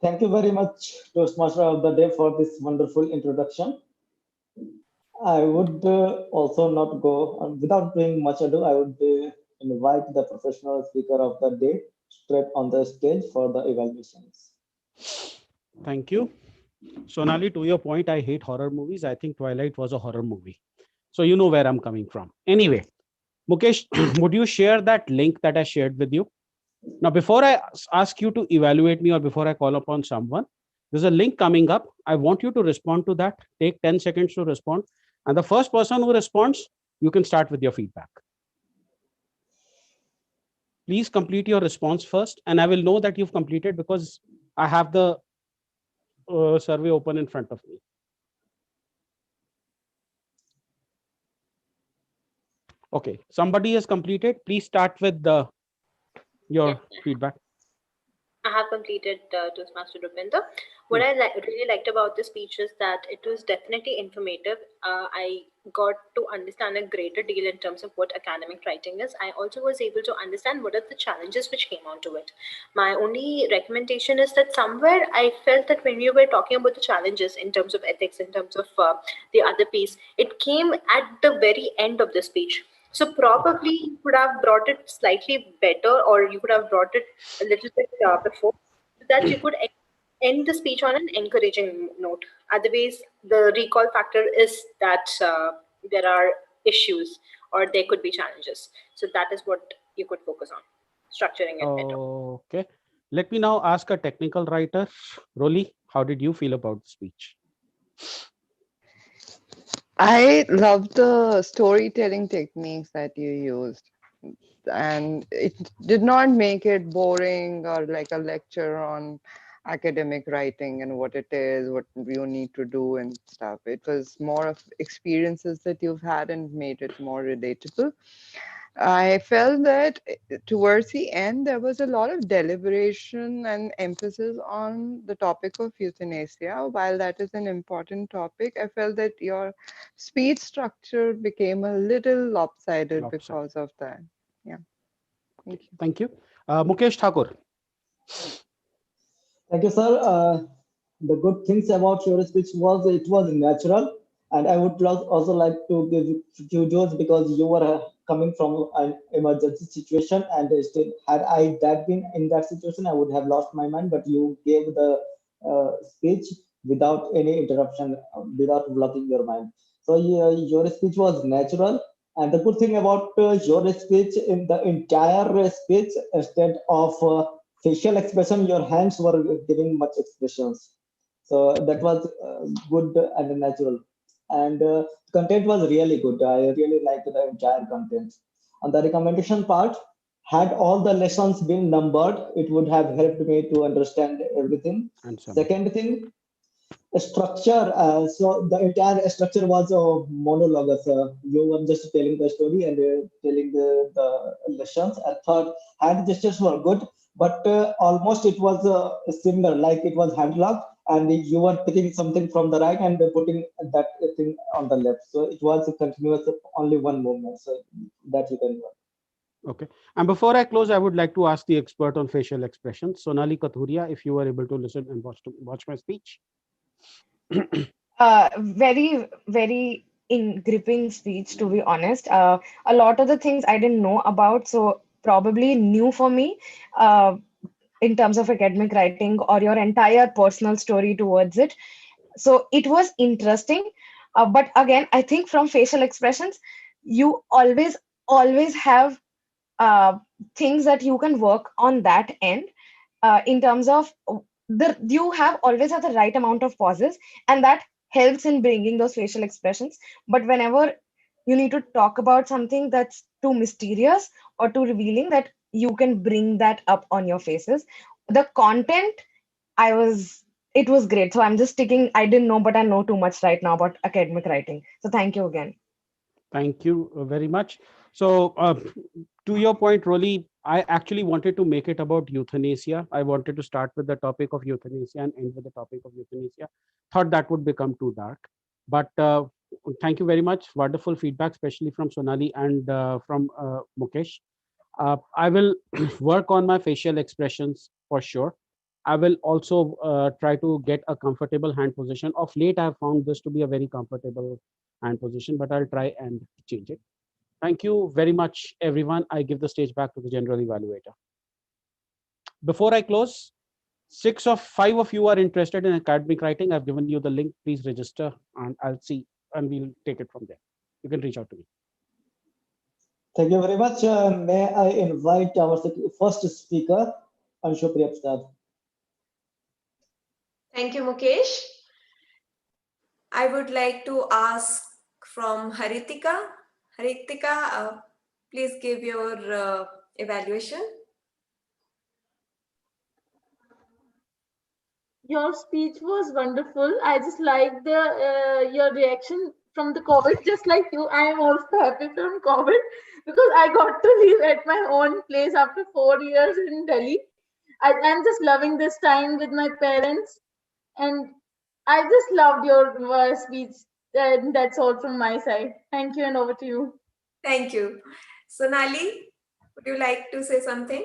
Thank you very much, Toastmaster of the Day, for this wonderful introduction. I would also not go, without doing much ado, I would invite the professional speaker of the day straight on the stage for the evaluations.
Thank you. Sonali, to your point, I hate horror movies. I think Twilight was a horror movie. So you know where I'm coming from. Anyway, Mukesh, would you share that link that I shared with you? Now, before I ask you to evaluate me or before I call upon someone, there's a link coming up. I want you to respond to that. Take 10 seconds to respond. And the first person who responds, you can start with your feedback. Please complete your response first. And I will know that you've completed because I have the survey open in front of me. Okay, somebody has completed. Please start with your feedback.
I have completed Toastmaster Rupinder. What I really liked about the speech is that it was definitely informative. I got to understand a greater deal in terms of what academic writing is, I also was able to understand what are the challenges which came onto it. My only recommendation is that somewhere I felt that when you were talking about the challenges in terms of ethics, in terms of the other piece, it came at the very end of the speech. So probably you could have brought it slightly better, or you could have brought it a little bit before, so that you could end the speech on an encouraging note. Otherwise, the recall factor is that there are issues or there could be challenges. So that is what you could focus on, structuring it better.
Okay. Let me now ask a technical writer. Rolly, how did you feel about the speech?
I love the storytelling techniques that you used, and it did not make it boring or like a lecture on academic writing and what it is, what you need to do and stuff. It was more of experiences that you've had and made it more relatable. I felt that towards the end, there was a lot of deliberation and emphasis on the topic of euthanasia. While that is an important topic, I felt that your speech structure became a little lopsided because of that. Yeah. Thank you.
Thank you. Mukesh Thakur.
Thank you, sir. The good things about your speech was it was natural, and I would also like to give you those because you were coming from an emergency situation, and still, had I that been in that situation, I would have lost my mind. But you gave the speech without any interruption, without blocking your mind. So your speech was natural, and the good thing about your speech in the entire speech, instead of facial expression, your hands were giving much expressions. So that was good and natural. And content was really good. I really liked the entire content. On the recommendation part, had all the lessons been numbered, it would have helped me to understand everything. Second thing, structure. So the entire structure was monologues. You were just telling the story and telling the lessons. And third, hand gestures were good, but almost it was similar, like it was hand locked, and you were taking something from the right and putting that thing on the left. So it was a continuous, only one movement. So that you can do.
Okay. And before I close, I would like to ask the expert on facial expressions, Sonali Kathuria, if you were able to listen and watch my speech.
Very, very in gripping speech, to be honest. A lot of the things I didn't know about, so probably new for me in terms of academic writing or your entire personal story towards it. So it was interesting. But again, I think from facial expressions, you always have things that you can work on that end in terms of you have always have the right amount of pauses, and that helps in bringing those facial expressions. But whenever you need to talk about something that's too mysterious or too revealing, that you can bring that up on your faces. The content, it was great. So I'm just sticking, I didn't know, but I know too much right now about academic writing. So thank you again.
Thank you very much. So to your point, Rolly, I actually wanted to make it about euthanasia. I wanted to start with the topic of euthanasia and end with the topic of euthanasia. Thought that would become too dark. But thank you very much. Wonderful feedback, especially from Sonali and from Mukesh. I will work on my facial expressions for sure. I will also try to get a comfortable hand position. Of late, I have found this to be a very comfortable hand position, but I'll try and change it. Thank you very much, everyone. I give the stage back to the general evaluator. Before I close, 5 of you are interested in academic writing. I've given you the link. Please register and I'll see, and we'll take it from there. You can reach out to me.
Thank you very much. May I invite our first speaker, Anshupriya Prasad.
Thank you, Mukesh. I would like to ask from Haritika. Haritika, please give your evaluation.
Your speech was wonderful. I just like the your reaction from the COVID. Just like you, I am also happy from COVID because I got to live at my own place after 4 years in Delhi. I'm just loving this time with my parents, and I just loved your speech. And that's all from my side. Thank you, and over to you.
Thank you. Sonali, would you like to say something?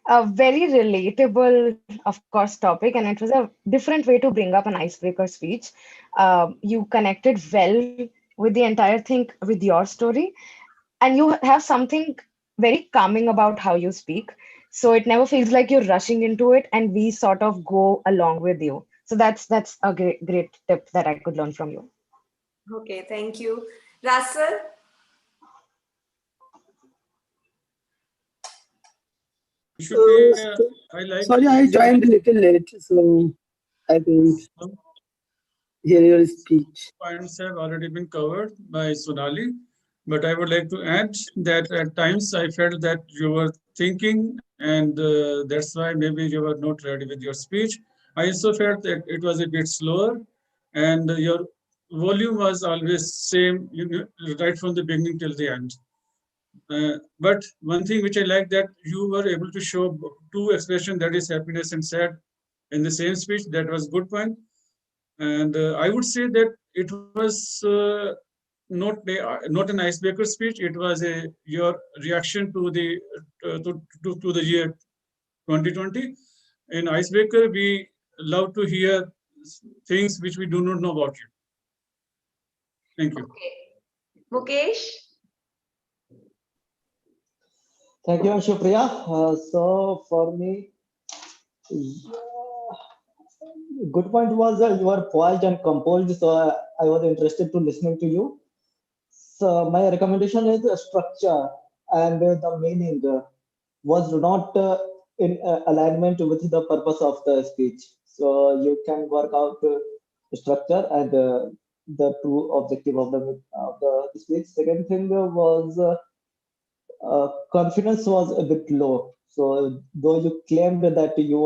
A very relatable, of course, topic, and it was a different way to bring up an icebreaker speech. You connected well with the entire thing with your story, and you have something very calming about how you speak. So it never feels like you're rushing into it, and we sort of go along with you. So that's a great tip that I could learn from you.
Okay, thank you. Russell?
I like.
Sorry, I joined a little late, so I couldn't hear your speech.
Points have already been covered by Sonali, but I would like to add that at times I felt that you were thinking, and that's why maybe you were not ready with your speech. I also felt that it was a bit slower, and your volume was always same, right from the beginning till the end. But one thing which I like that you were able to show two expressions, that is happiness and sad, in the same speech. That was good point. And I would say that it was not an icebreaker speech. It was your reaction to the year 2020. In icebreaker, we love to hear things which we do not know about you. Thank you.
Okay. Mukesh?
Thank you, Anshupriya. So for me, good point was you are poised and composed, so I was interested to listening to you. So my recommendation is structure and the meaning was not in alignment with the purpose of the speech. So you can work out structure and the true objective of the speech. Second thing was confidence was a bit low. So though you claimed that you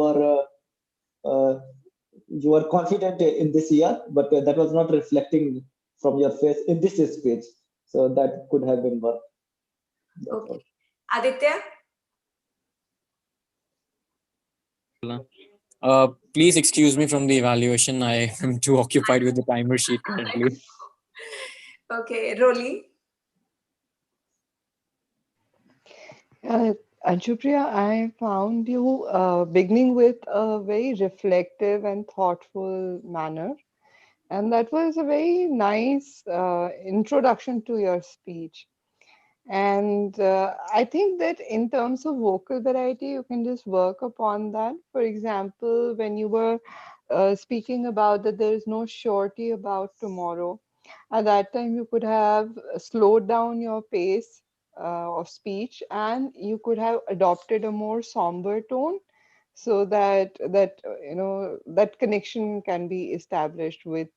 are confident in this year, but that was not reflecting from your face in this speech. So that could have been worked.
Okay. Aditya?
Please excuse me from the evaluation. I am too occupied with the timer sheet currently.
Okay, Roli?
Anshupriya, I found you beginning with a very reflective and thoughtful manner. And that was a very nice introduction to your speech. And I think that in terms of vocal variety, you can just work upon that. For example, when you were speaking about that there is no surety about tomorrow, at that time you could have slowed down your pace of speech, and you could have adopted a more somber tone, so that that connection can be established with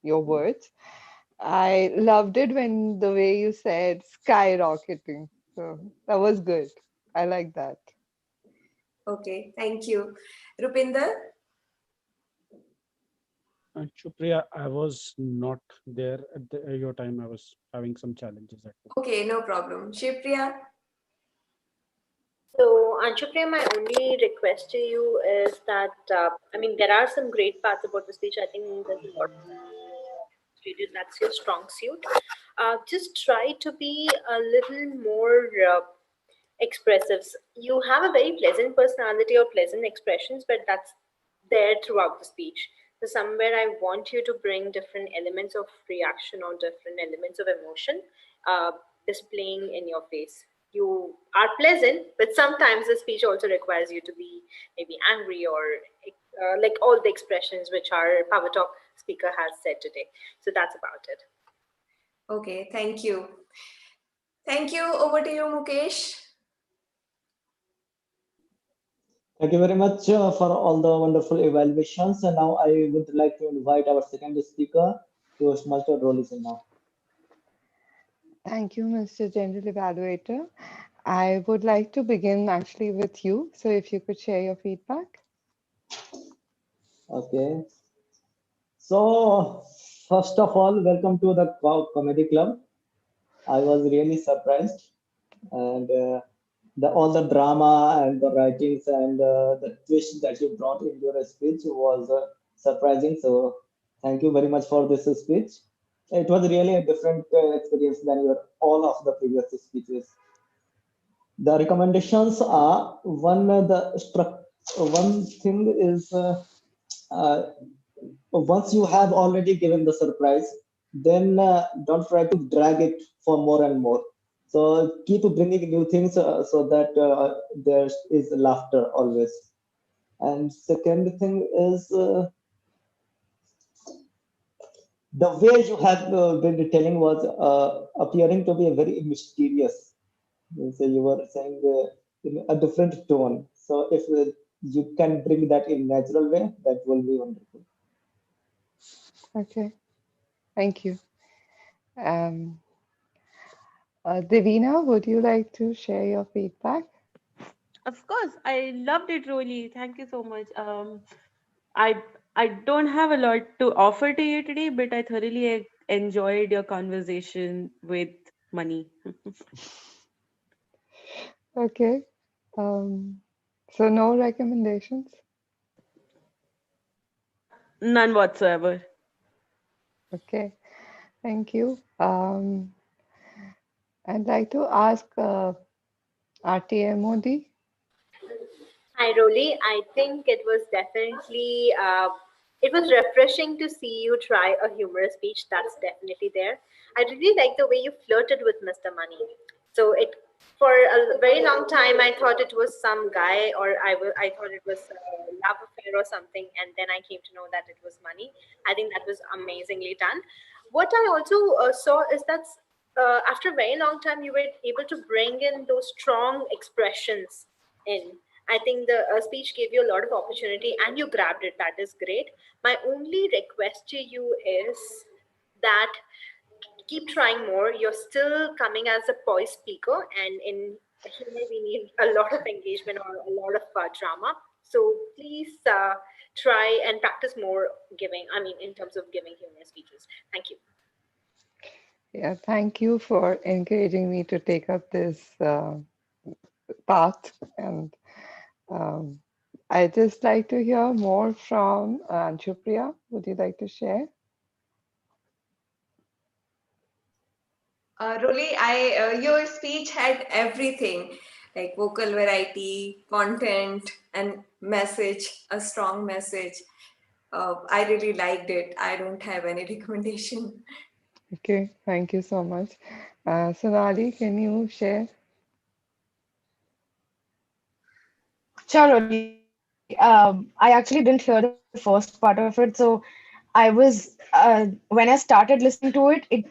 your words. I loved it when the way you said skyrocketing. So that was good. I like that.
Okay, thank you. Rupinder?
Chupriya, I was not there at your time. I was having some challenges at home.
Okay, no problem. Shipriya?
So, Anshupriya, my only request to you is that, there are some great parts about the speech. I think there's a lot of that's your strong suit. Just try to be a little more expressive. You have a very pleasant personality or pleasant expressions, but that's there throughout the speech. So somewhere I want you to bring different elements of reaction or different elements of emotion displaying in your face. You are pleasant, but sometimes the speech also requires you to be maybe angry or like all the expressions which our Power Talk speaker has said today. So that's about it.
Okay, thank you. Thank you. Over to you, Mukesh.
Thank you very much for all the wonderful evaluations. And now I would like to invite our second speaker, Toastmaster Rolison now.
Thank you, Mr. General Evaluator. I would like to begin actually with you. So if you could share your feedback.
Okay. So first of all, welcome to the Comedy Club. I was really surprised, and all the drama and the writings and the twist that you brought in your speech was surprising. So thank you very much for this speech. It was really a different experience than your all of the previous speeches. The recommendations are one thing is once you have already given the surprise, then don't try to drag it for more and more. So keep bringing new things so that there is laughter always. And second thing is the way you have been telling was appearing to be very mysterious. So you were saying in a different tone. So if you can bring that in natural way, that will be wonderful.
Okay, thank you. Um, Divina, would you like to share your feedback?
Of course, I loved it, Rolly. Thank you so much. I I don't have a lot to offer to you today, but I thoroughly enjoyed your conversation with money.
Okay. Um, so no recommendations?
None whatsoever.
Okay, thank you. I'd like to ask RTM Modi.
Hi, Rolly. I think it was definitely it was refreshing to see you try a humorous speech. That's definitely there. I really like the way you flirted with Mr. Money. So it for a very long time I thought it was some guy, or I thought it was a love affair or something, and then I came to know that it was money. I think that was amazingly done. What I also saw is that after a very long time you were able to bring in those strong expressions in. I think the speech gave you a lot of opportunity and you grabbed it. That is great. My only request to you is that keep trying more. You're still coming as a poised speaker, and in humor, we need a lot of engagement or a lot of drama. So please try and practice more giving, I mean, in terms of giving humorous speeches. Thank you.
Yeah, thank you for encouraging me to take up this path. And I'd just like to hear more from Anshupriya. Would you like to share?
Rolly, your speech had everything like vocal variety, content, and message, a strong message. I really liked it. I don't have any recommendation.
Okay, thank you so much. Sonali, can you share?
Sure, Oli. I actually didn't hear the first part of it, so I was when I started listening to it, it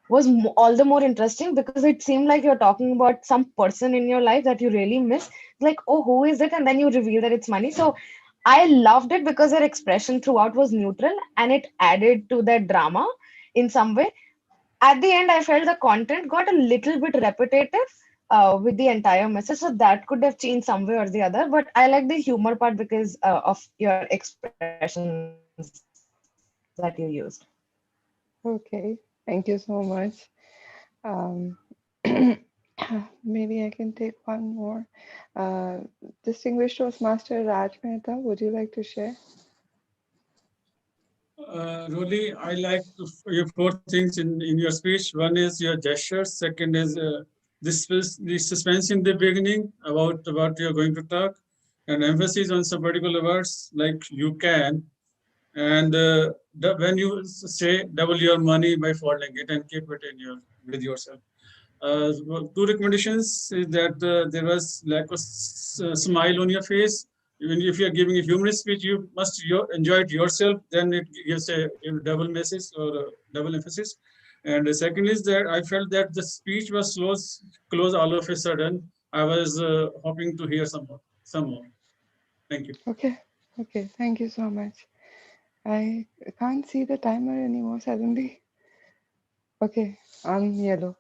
was all the more interesting because it seemed like you're talking about some person in your life that you really miss. Like, oh, who is it? And then you reveal that it's money. So I loved it because her expression throughout was neutral and it added to that drama in some way. At the end, I felt the content got a little bit repetitive with the entire message. So that could have changed some way or the other. But I like the humor part because of your expressions that you used.
Okay, thank you so much. Um, maybe I can take one more. Uh, Distinguished Toastmaster Raj Mehta, would you like to share?
Rolly, I like your four things in your speech. One is your gestures. Second is the suspense in the beginning about what you're going to talk, and emphasis on some particular words like you can. And when you say double your money by folding it and keep it in your with yourself. Two recommendations is that there was lack of smile on your face. Even if you are giving a humorous speech, you must enjoy it yourself. Then it gives a double message or a double emphasis. And the second is that I felt that the speech was close all of a sudden. I was hoping to hear some more. Some more. Thank you.
Okay, thank you so much. I can't see the timer anymore suddenly. Okay, I'm yellow.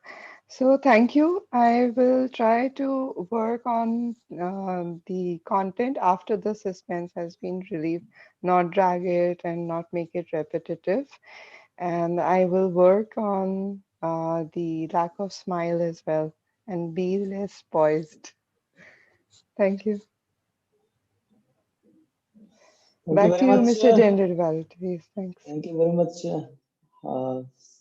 So thank you. I will try to work on the content after the suspense has been relieved, not drag it and not make it repetitive. And I will work on the lack of smile as well and be less poised. Thank you.
Thank you
Back
very
to you,
much.
Mr. Gender Equality. Thanks.
Thank you very much,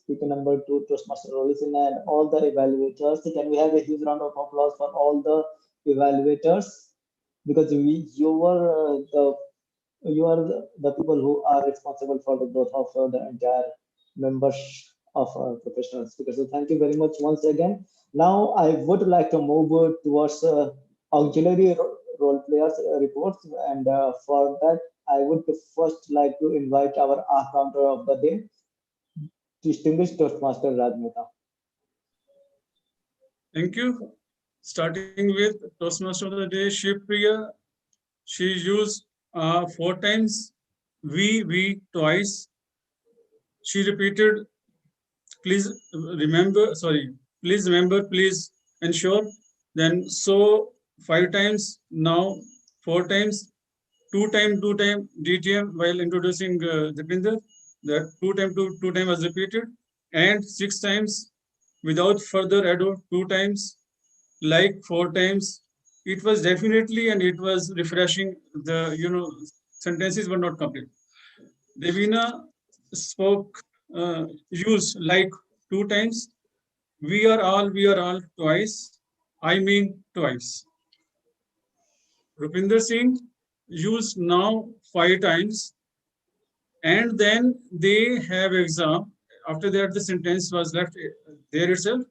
speaker number 2, Toastmaster Rolisina, and all the evaluators. Can we have a huge round of applause for all the evaluators? Because you are the people who are responsible for the growth of the entire members of professional speakers. So thank you very much once again. Now I would like to move towards auxiliary role players reports, and for that I would first like to invite our counter of the day, distinguished Toastmaster Raj Mehta.
Thank you. Starting with Toastmaster of the day, Shivpriya. She used 4 times we twice. She repeated, please remember, please ensure. Then so 5 times, now 4 times, 2 time DTM while introducing Dipinder. That 2 time was repeated, and 6 times without further ado, 2 times, like 4 times. It was definitely, and it was refreshing. The sentences were not complete. Devina spoke, used like 2 times. We are all twice. I mean twice. Rupinder Singh used now 5 times, and then they have exam. After that, the sentence was left there itself.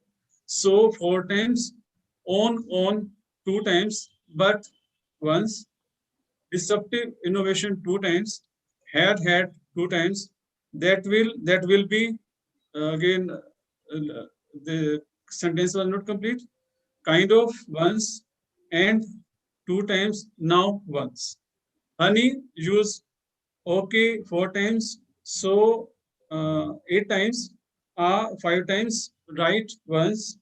So 4 times, on 2 times, but once. Disruptive innovation 2 times, had 2 times. That will be again the sentence was not complete. Kind of once, and 2 times, now once. Honey used okay 4 times, so 8 times, 5 times, right once.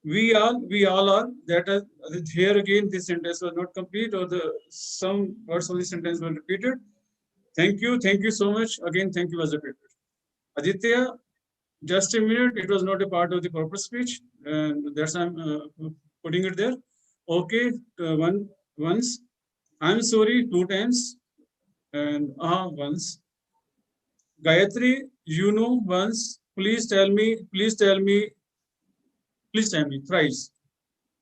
We all are. That is here again. This sentence was not complete, or some words of the sentence were repeated. Thank you so much. Again, thank you was repeated. Aditya, just a minute. It was not a part of the corporate speech, and that's I'm putting it there. Okay, once. I'm sorry 2 times, and once. Gayatri, once. Please tell me thrice.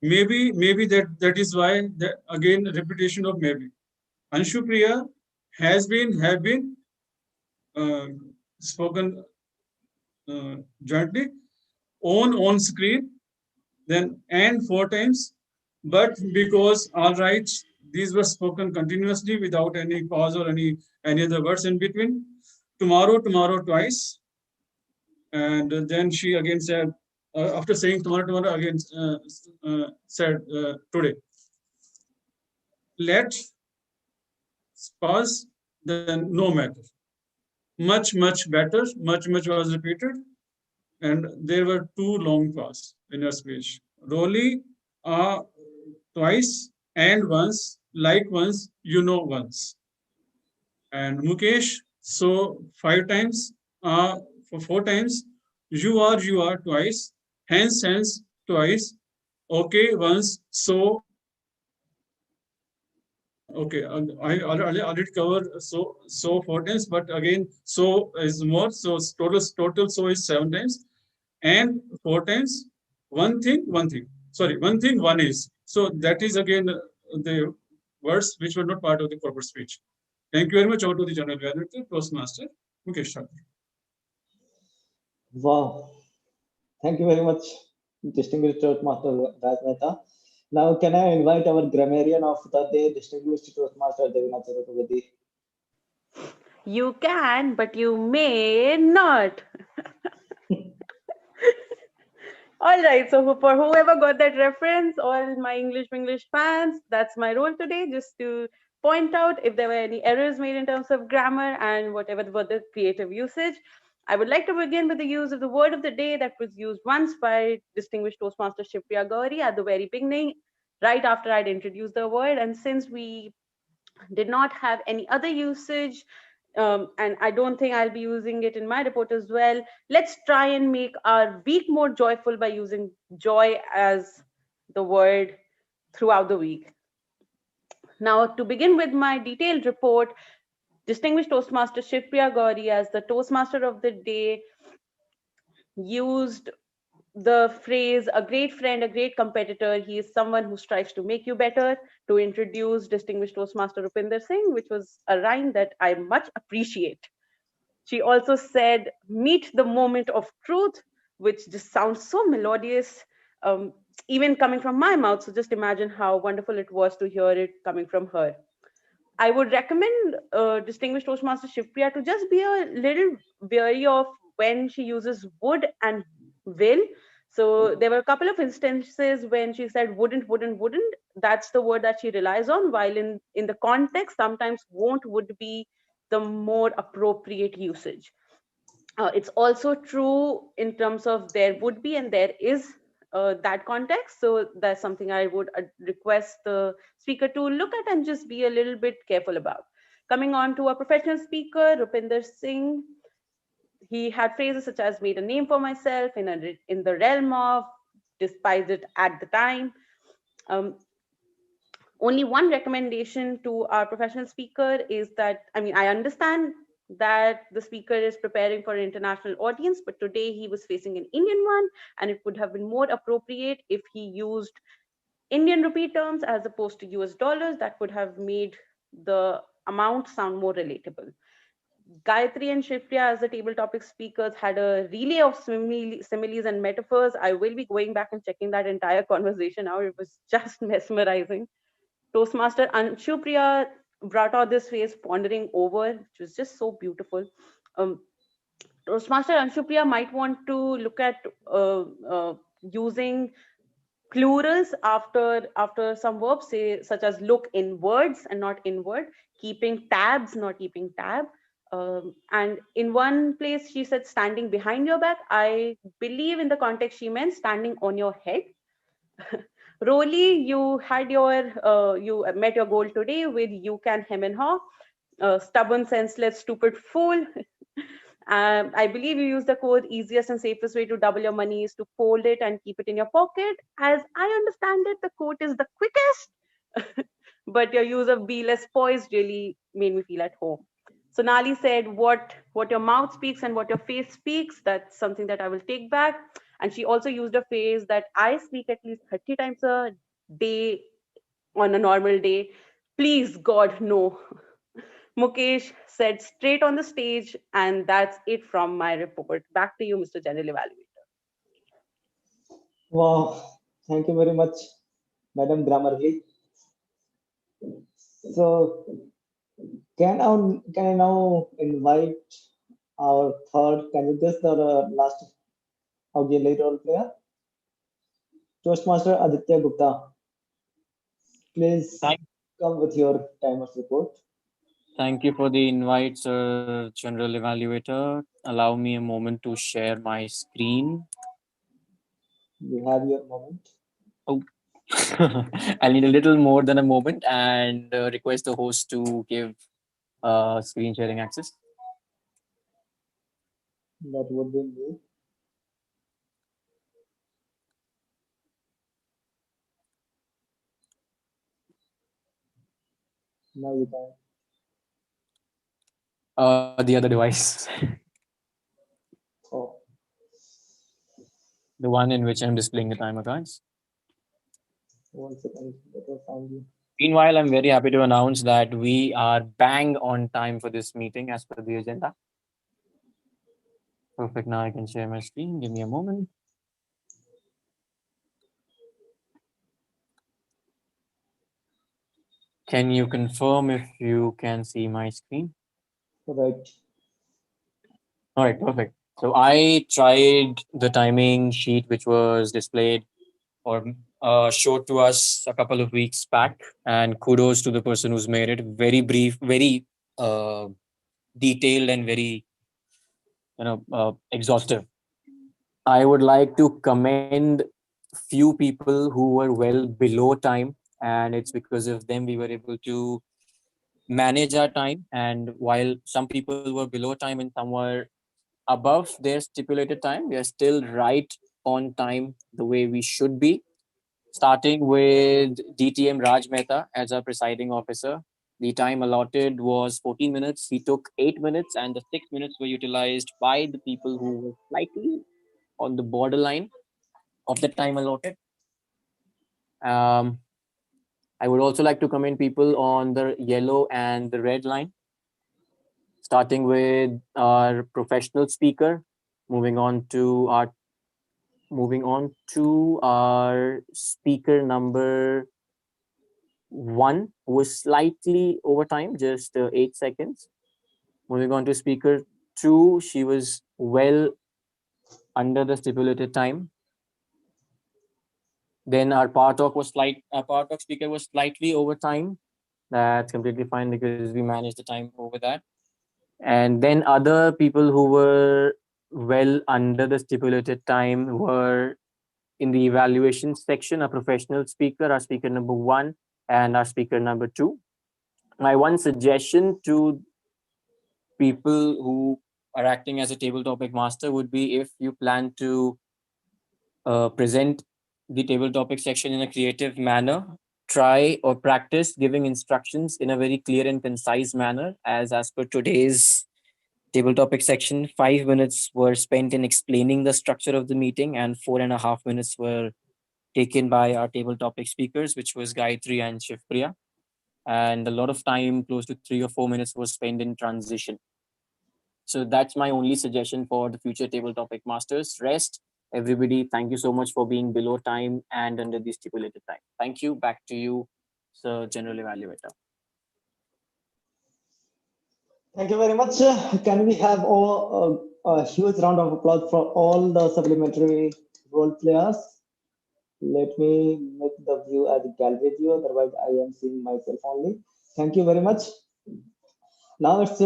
Maybe that is why again repetition of maybe. Anshu Priya have been spoken jointly on screen, then and 4 times, but because all right, these were spoken continuously without any pause or any other words in between. Tomorrow twice, and then she again said, after saying tomorrow again said today. Let pause, then no matter. Much better, much was repeated, and there were 2 long pause in her speech. Rolly twice, and once, like once, once. And Mukesh, so 5 times, for 4 times, you are twice, hence twice, okay once, so okay. I already covered so 4 times, but again so is more, so total so is 7 times, and 4 times, one thing sorry, one thing one is. So that is again the words which were not part of the corporate speech. Thank you very much. Over to the General Manager, Toastmaster Mukesh Thakur.
Wow. Thank you very much, distinguished Toastmaster Raj Mehta. Now, can I invite our grammarian of the day, distinguished Toastmaster Devina Chaturvedi?
You can, but you may not. All right, so for whoever got that reference, all my English fans, that's my role today, just to point out if there were any errors made in terms of grammar and whatever were the creative usage. I would like to begin with the use of the word of the day that was used once by distinguished Toastmaster Shivpriya Gauri at the very beginning, right after I'd introduced the word. And since we did not have any other usage, and I don't think I'll be using it in my report as well, let's try and make our week more joyful by using joy as the word throughout the week. Now, to begin with my detailed report, distinguished Toastmaster Shivpriya Gauri as the Toastmaster of the day used the phrase a great friend, a great competitor, he is someone who strives to make you better, to introduce distinguished Toastmaster Rupinder Singh, which was a rhyme that I much appreciate. She also said, meet the moment of truth, which just sounds so melodious, even coming from my mouth. So just imagine how wonderful it was to hear it coming from her. I would recommend distinguished Toastmaster Shivpriya to just be a little wary of when she uses would and will. So there were a couple of instances when she said wouldn't. That's the word that she relies on, while in the context, sometimes won't would be the more appropriate usage. It's also true in terms of there would be and there is that context. So that's something I would request the speaker to look at and just be a little bit careful about. Coming on to a professional speaker, Rupinder Singh, he had phrases such as made a name for myself in the realm of despised it at the time. Only one recommendation to our professional speaker is that, I mean, I understand that the speaker is preparing for an international audience, but today he was facing an Indian one, and it would have been more appropriate if he used Indian rupee terms as opposed to US dollars. That would have made the amount sound more relatable. Gayatri and Shivpriya, as the table topic speakers, had a relay of similes and metaphors. I will be going back and checking that entire conversation out. It was just mesmerizing. Toastmaster Anshupriya brought out this phrase pondering over, which was just so beautiful. Toastmaster Anshupriya might want to look at using plurals after some verbs, say such as look inwards and not inward, keeping tabs, not keeping tab. And in one place she said standing behind your back. I believe in the context she meant standing on your head. Rolly, you had you met your goal today with you can hem and haw. Stubborn, senseless, stupid fool. I believe you use the code easiest and safest way to double your money is to fold it and keep it in your pocket. As I understand it, the quote is the quickest, but your use of be less poised really made me feel at home. Sonali said, what your mouth speaks and what your face speaks, that's something that I will take back. And she also used a phrase that I speak at least 30 times a day on a normal day. Please, God, no. Mukesh said straight on the stage, and that's it from my report. Back to you, Mr. General Evaluator.
Wow, thank you very much, Madam Grammarly. So, can I now invite our third candidate, the last auxiliary role player, Toastmaster Aditya Gupta. Please come with your timer's report.
Thank you for the invite, Sir General Evaluator. Allow me a moment to share my screen.
You have your moment.
Oh, I'll need a little more than a moment and request the host to give screen sharing access.
That would be me. Now you can.
The other device.
Oh.
The one in which I'm displaying the timer, guys.
1 second, let us find you.
Meanwhile, I'm very happy to announce that we are bang on time for this meeting as per the agenda. Perfect. Now I can share my screen. Give me a moment. Can you confirm if you can see my screen?
Right.
All right, perfect. So I tried the timing sheet which was displayed or showed to us a couple of weeks back, and kudos to the person who's made it. Very brief, very detailed, and very exhaustive. I would like to commend few people who were well below time, and it's because of them we were able to manage our time. And while some people were below time and some were above their stipulated time, we are still right on time the way we should be. Starting with DTM Raj Mehta as our presiding officer. The time allotted was 14 minutes. He took 8 minutes, and the 6 minutes were utilized by the people who were slightly on the borderline of the time allotted. I would also like to commend people on the yellow and the red line, starting with our professional speaker, moving on to our speaker number 1, who was slightly over time, just 8 seconds. Moving on to speaker 2, she was well under the stipulated time. Then our power talk speaker was slightly over time. That's completely fine because we managed the time over that. And then other people who were well under the stipulated time were in the evaluation section, a professional speaker, our speaker number 1, and our speaker number 2. My one suggestion to people who are acting as a table topic master would be, if you plan to present the table topic section in a creative manner, try or practice giving instructions in a very clear and concise manner. As per today's table topic section, 5 minutes were spent in explaining the structure of the meeting and 4.5 minutes were taken by our table topic speakers, which was Gayatri and Shivpriya. And a lot of time, close to 3 or 4 minutes, was spent in transition. So that's my only suggestion for the future table topic masters. Rest, everybody. Thank you so much for being below time and under the stipulated time. Thank you. Back to you, Sir General Evaluator.
Thank you very much. Can we have a huge round of applause for all the supplementary role players? Let me make the view as a gallery view, otherwise I am seeing myself only. Thank you very much. Now it's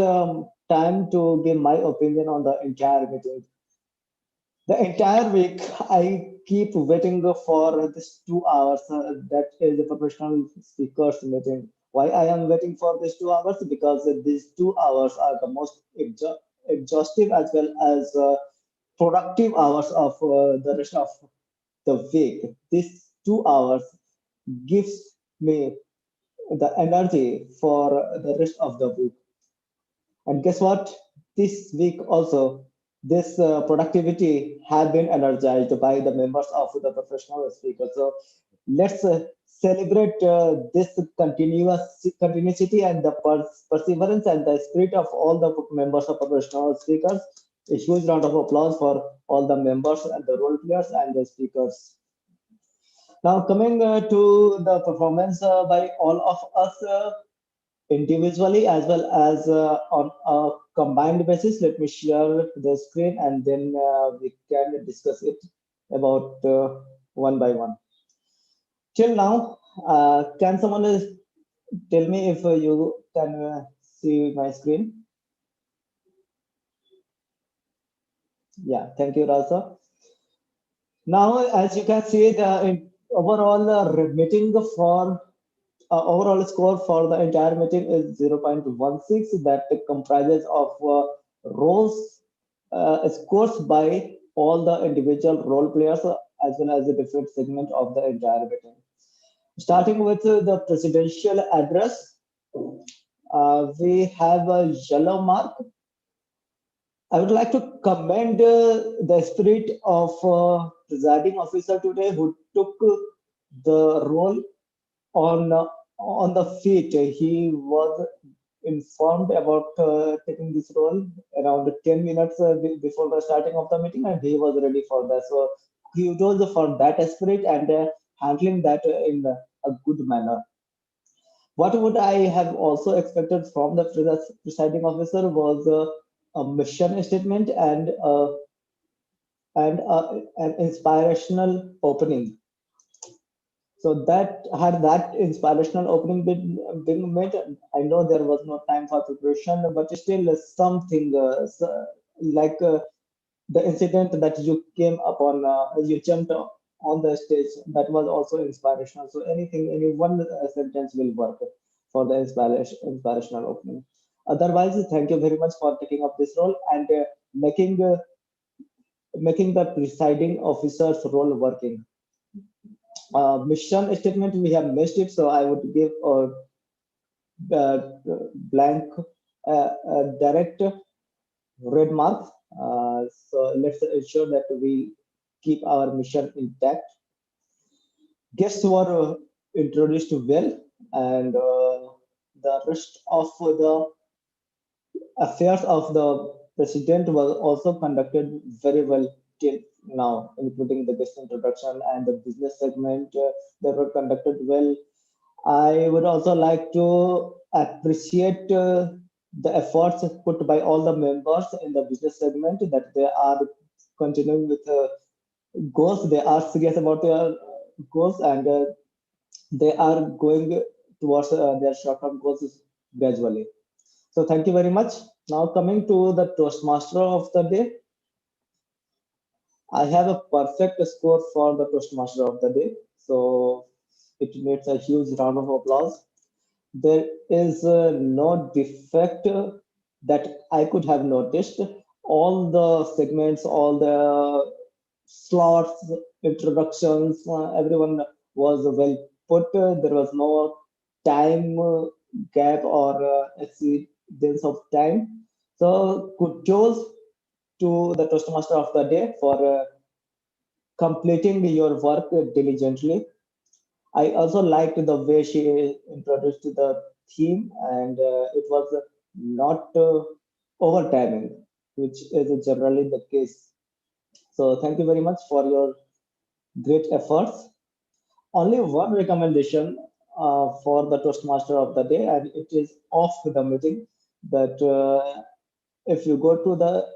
time to give my opinion on the entire meeting. The entire week, I keep waiting for this 2 hours. That is a professional speakers meeting. Why I am waiting for these 2 hours? Because these 2 hours are the most exhaustive as well as productive hours of the rest of the week. These 2 hours gives me the energy for the rest of the week. And guess what? This week also, this productivity has been energized by the members of the professional speakers. So let's celebrate this continuity and the perseverance and the spirit of all the members of professional speakers. A huge round of applause for all the members and the role players and the speakers. Now coming to the performance by all of us individually as well as on a combined basis. Let me share the screen and then we can discuss it about one by one. Till now, can someone tell me if you can see my screen? Yeah, thank you, Rasa. Now, as you can see, the overall meeting for overall score for the entire meeting is 0.16. That comprises of roles scores by all the individual role players as well as the different segment of the entire meeting. Starting with the presidential address, we have a yellow mark. I would like to commend the spirit of presiding officer today who took the role on the feet. He was informed about taking this role around 10 minutes before the starting of the meeting, and he was ready for that. So kudos for that spirit and handling that in a good manner. What would I have also expected from the presiding officer was a mission statement and an inspirational opening. So that had that inspirational opening been made. I know there was no time for preparation, but still something like the incident that you came upon, you jumped on the stage, that was also inspirational. So anything, any one sentence will work for the inspirational opening. Otherwise, thank you very much for taking up this role and making the presiding officer's role working. Mission statement, we have missed it, so I would give a blank direct red mark. So let's ensure that we keep our mission intact. Guests were introduced well, and the rest of the affairs of the president was also conducted very well till now, including the guest introduction and the business segment. They were conducted well. I would also like to appreciate the efforts put by all the members in the business segment, that they are continuing with goals. They are serious about their goals, and they are going towards their short-term goals gradually. So thank you very much. Now coming to the Toastmaster of the day. I have a perfect score for the Toastmaster of the day. So it needs a huge round of applause. There is no defect that I could have noticed. All the segments, all the slots, introductions, everyone was well put. There was no time gap or exceedance of time. So kudos to the Toastmaster of the day for completing your work diligently. I also liked the way she introduced the theme, and it was not overtiming, which is generally the case. So thank you very much for your great efforts. Only one recommendation for the Toastmaster of the day, and it is off the meeting, that if you go to the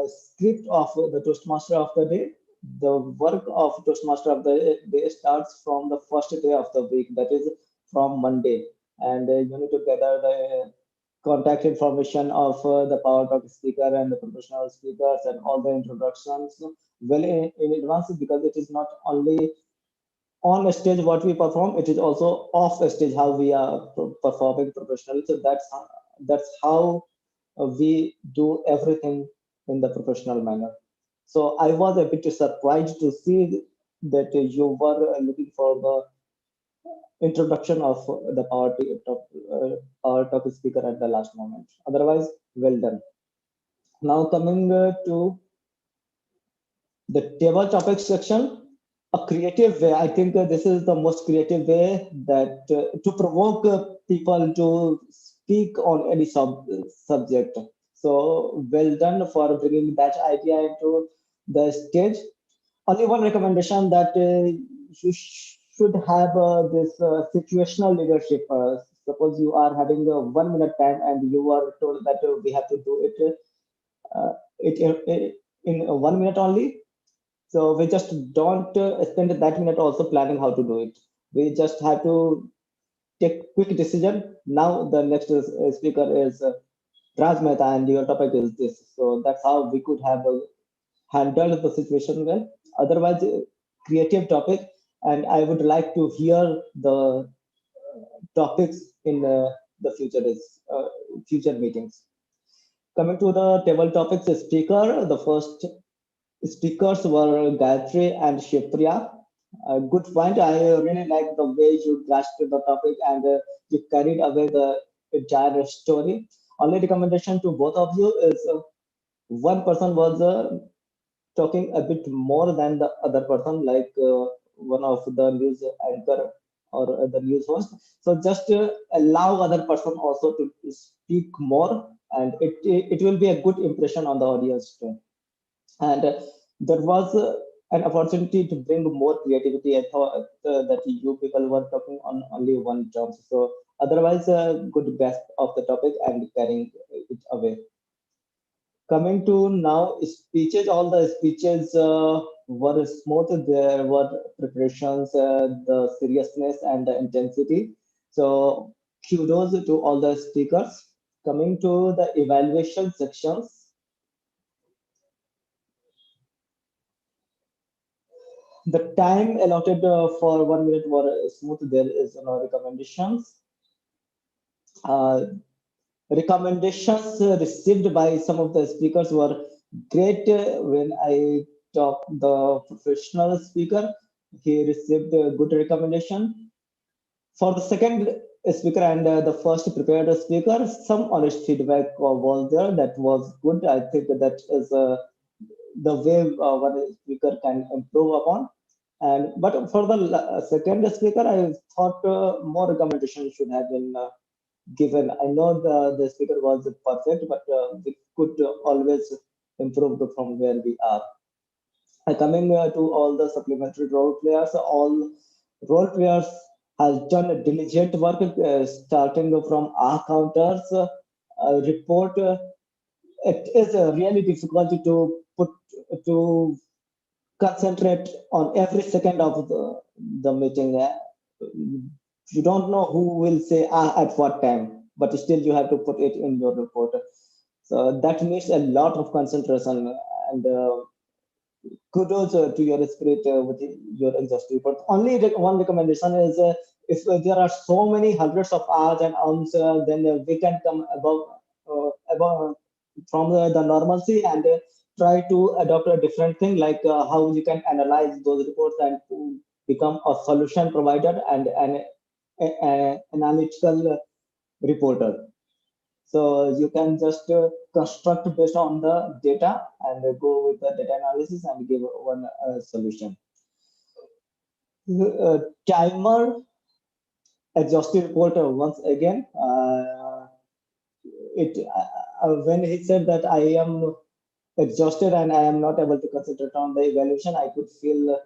script of the Toastmaster of the day, the work of Toastmaster of the day starts from the first day of the week, that is from Monday. And you need to gather the contact information of the Power Talk speaker and the professional speakers and all the introductions well in advance, because it is not only on stage what we perform, it is also off stage how we are performing professionally. So that's how we do everything in the professional manner. So I was a bit surprised to see that you were looking for the introduction of the Power Talk speaker at the last moment. Otherwise, well done. Now coming to the table topic section, a creative way. I think this is the most creative way that to provoke people to speak on any subject. So well done for bringing that idea into the stage. Only one recommendation, that you should have this situational leadership. Suppose you are having a 1 minute time and you are told that we have to do it in 1 minute only. So we just don't spend that minute also planning how to do it. We just have to take quick decision. Now the next speaker is Raj Mehta, and your topic is this. So that's how we could have handled the situation well. Otherwise, creative topic, and I would like to hear the topics in the future meetings. Coming to the table topics speaker, the first speakers were Gayatri and Shipriya. Good point. I really like the way you grasped the topic and you carried away the entire story. Only recommendation to both of you is one person was talking a bit more than the other person, like one of the news anchor or the news host. So just allow other person also to speak more, and it will be a good impression on the audience too. And there was an opportunity to bring more creativity. I thought that you people were talking on only one term. So otherwise, good grasp of the topic and carrying it away. Coming to now speeches, all the speeches were smooth. There were preparations, the seriousness and the intensity. So kudos to all the speakers. Coming to the evaluation sections, the time allotted for 1 minute were smooth. There is no recommendations. Recommendations received by some of the speakers were great. When I talked the professional speaker, he received a good recommendation. For the second speaker and the first prepared speaker, some honest feedback was there. That was good. I think that is the way one speaker can improve upon. And but for the second speaker, I thought more recommendation should have been given. I know the speaker was perfect, but we could always improve from where we are. Coming to all the supplementary role players, all role players has done diligent work, starting from our counters, report. It is really difficult to put to concentrate on every second of the meeting. You don't know who will say at what time, but still you have to put it in your report. So that needs a lot of concentration, and kudos to your spirit with your exhaustive report. Only one recommendation is if there are so many hundreds of hours and ounce, then we can come above from the normalcy and try to adopt a different thing, like how you can analyze those reports and to become a solution provider and an analytical reporter. So you can just construct based on the data and go with the data analysis and give one solution. Timer exhaustive report once again. When he said that I am exhausted and I am not able to concentrate on the evaluation, I could feel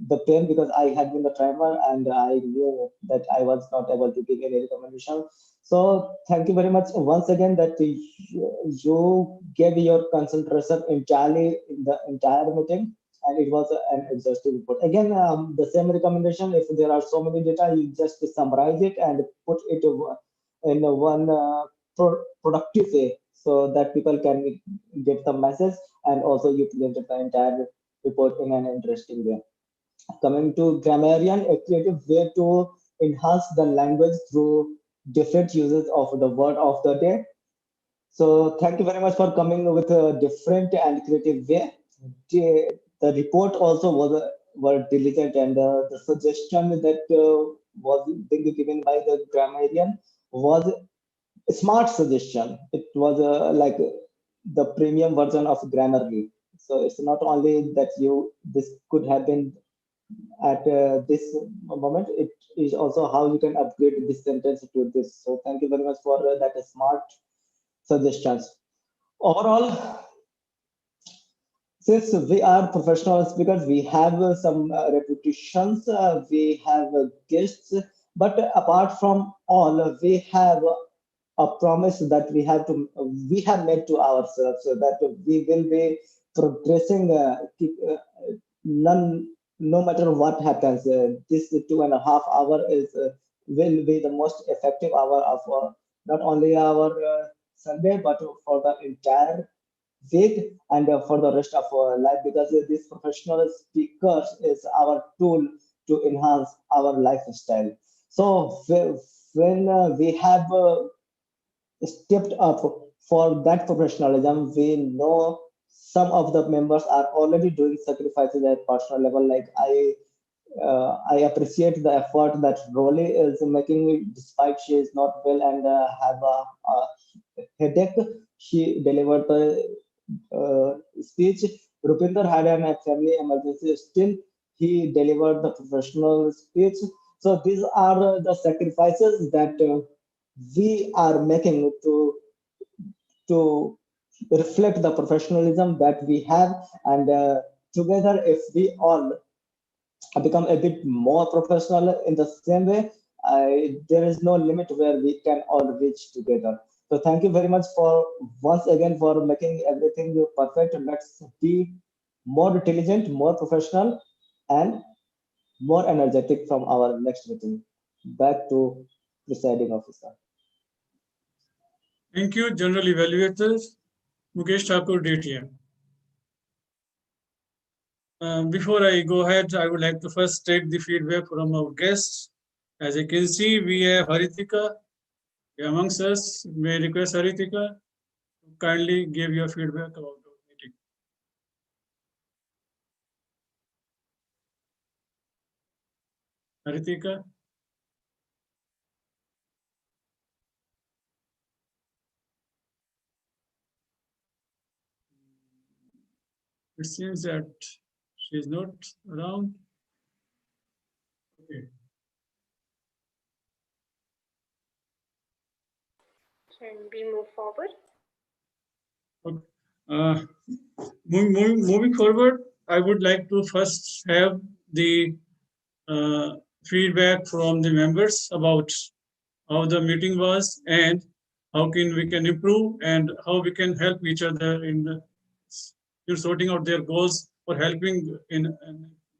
the pain because I had been the timer and I knew that I was not able to give any recommendation. So thank you very much once again that you gave your concentration entirely in the entire meeting, and it was an exhaustive report. Again, the same recommendation, if there are so many data, you just summarize it and put it in one productive way so that people can get the message, and also you presented the entire report in an interesting way. Coming to grammarian, a creative way to enhance the language through different uses of the word of the day. So thank you very much for coming with a different and creative way. The report also was were diligent, and the suggestion that was being given by the grammarian was a smart suggestion. It was like the premium version of Grammarly. So it's not only that this could have been at this moment, it is also how you can upgrade this sentence to this. So thank you very much for that smart suggestions. Overall, since we are professional speakers, we have some reputations, we have guests, but apart from all, we have a promise that we have made to ourselves, so that we will be progressing, none no matter what happens. This 2.5 hour is will be the most effective hour of not only our Sunday, but for the entire week and for the rest of our life, because this professional speakers is our tool to enhance our lifestyle. So when we have stepped up for that professionalism, we know some of the members are already doing sacrifices at personal level. Like I appreciate the effort that Rolly is making, despite she is not well and have a headache. She delivered the speech. Rupinder had a family emergency. Still, he delivered the professional speech. So these are the sacrifices that we are making to reflect the professionalism that we have, and together, if we all become a bit more professional in the same way, there is no limit where we can all reach together. So thank you very much for once again for making everything perfect. Let's be more intelligent, more professional, and more energetic from our next meeting. Back to presiding officer.
Thank you, General Evaluator Mukesh Thakur, DTM. Before I go ahead, I would like to first take the feedback from our guests. As you can see, we have Haritika amongst us. May I request Haritika to kindly give your feedback about the meeting. Haritika? It seems that she is not around. Okay.
Can we move forward?
Uh, moving forward, I would like to first have the feedback from the members about how the meeting was and how we can improve and how we can help each other in sorting out their goals or helping in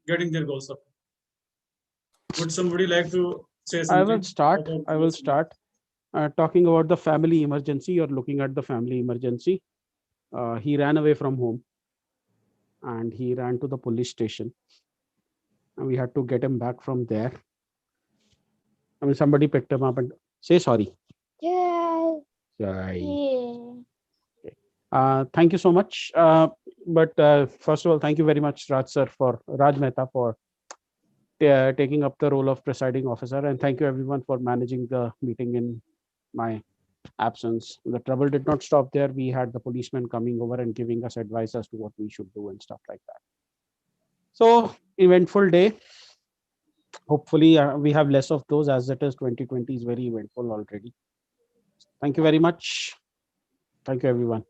getting their goals up. Would somebody like to say something?
I will start. Talking about the family emergency, you're looking at the family emergency. He ran away from home and he ran to the police station. And we had to get him back from there. I mean, somebody picked him up and say sorry.
Yeah.
Sorry. Thank you so much. First of all, thank you very much, Raj Mehta, for taking up the role of presiding officer. And thank you everyone for managing the meeting in my absence. The trouble did not stop there. We had the policemen coming over and giving us advice as to what we should do and stuff like that. So eventful day. Hopefully we have less of those, as it is 2020 is very eventful already. Thank you very much. Thank you everyone.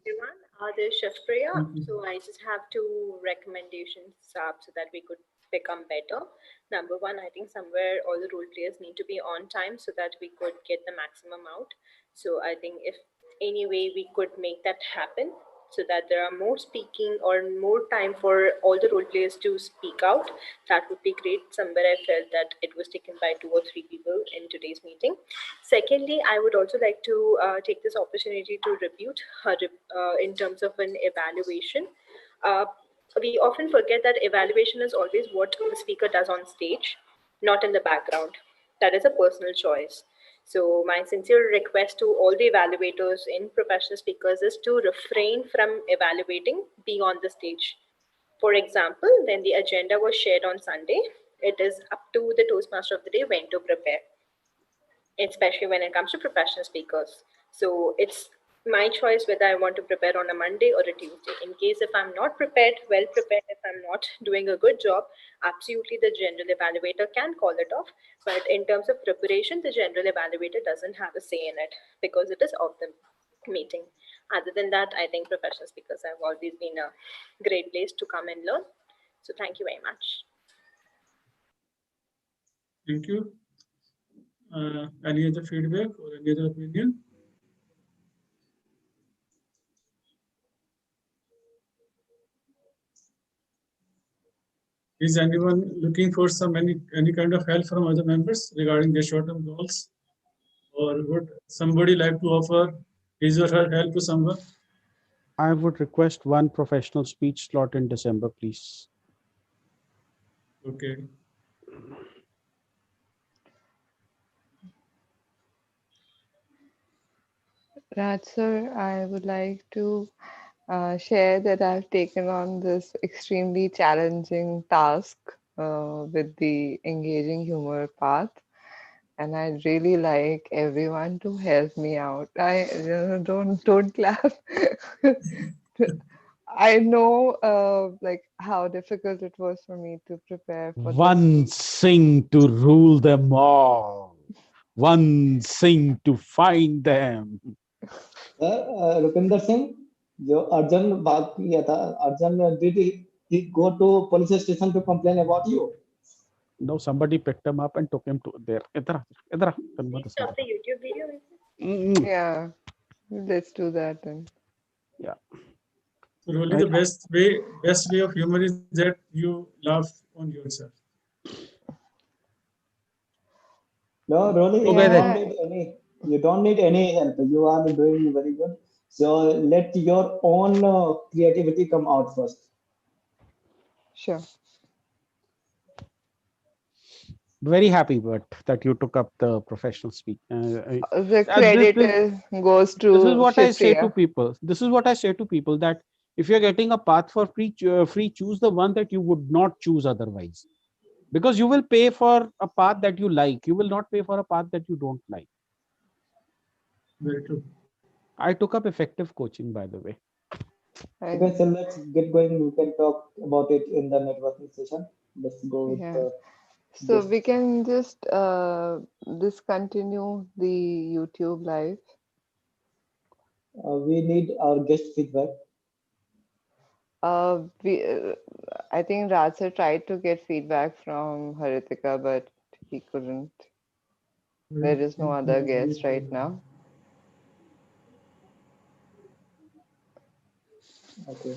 Everyone, this is Shafriya. So I just have two recommendations so that we could become better. Number one, I think somewhere all the role players need to be on time so that we could get the maximum out. So I think if any way we could make that happen so that there are more speaking or more time for all the role players to speak out, that would be great. Somewhere I felt that it was taken by 2 or 3 people in today's meeting. Secondly, I would also like to take this opportunity to rebuke in terms of an evaluation. We often forget that evaluation is always what the speaker does on stage, not in the background. That is a personal choice. So my sincere request to all the evaluators in professional speakers is to refrain from evaluating beyond the stage. For example, when the agenda was shared on Sunday, it is up to the Toastmaster of the day when to prepare, especially when it comes to professional speakers. So it's my choice whether I want to prepare on a Monday or a Tuesday. In case if I'm not prepared, well prepared, if I'm not doing a good job, absolutely the general evaluator can call it off. But in terms of preparation, the general evaluator doesn't have a say in it because it is of the meeting. Other than that, I think professional speakers have always been a great place to come and learn. So thank you very much.
Thank you. Any other feedback or any other opinion? Is anyone looking for any kind of help from other members regarding their short-term goals? Or would somebody like to offer his or her help to someone?
I would request one professional speech slot in December, please.
Okay.
Raj sir, I would like to share that I've taken on this extremely challenging task with the engaging humor path, and I'd really like everyone to help me out. Don't clap. I know like how difficult it was for me to prepare for
One sing to rule them all. One sing to find them.
Rupinder Singh, जो अर्जुन बात किया था, Arjun did he go to police station to complain about you?
No, somebody picked him up and took him to there.
Stop the YouTube video.
Yeah, let's do that then.
Yeah.
So really, the best way of humor is that you laugh on yourself.
No, really, you don't need any help. You are doing very good. So let your own creativity come out first.
Sure.
Very happy, but that you took up the professional speak.
The credit goes to.
This is what I say to
Shafriya.
people. This is what I say to people, that if you're getting a path for free, choose the one that you would not choose otherwise. Because you will pay for a path that you like. You will not pay for a path that you don't like.
Very true.
I took up effective coaching, by the way.
Okay, so let's get going. We can talk about it in the networking session. Let's go with
Yeah.
the
So
guest.
we can just discontinue the YouTube live.
We need our guest feedback.
I think Raj sir tried to get feedback from Haritika, but he couldn't. There is no other guest right now.
Okay.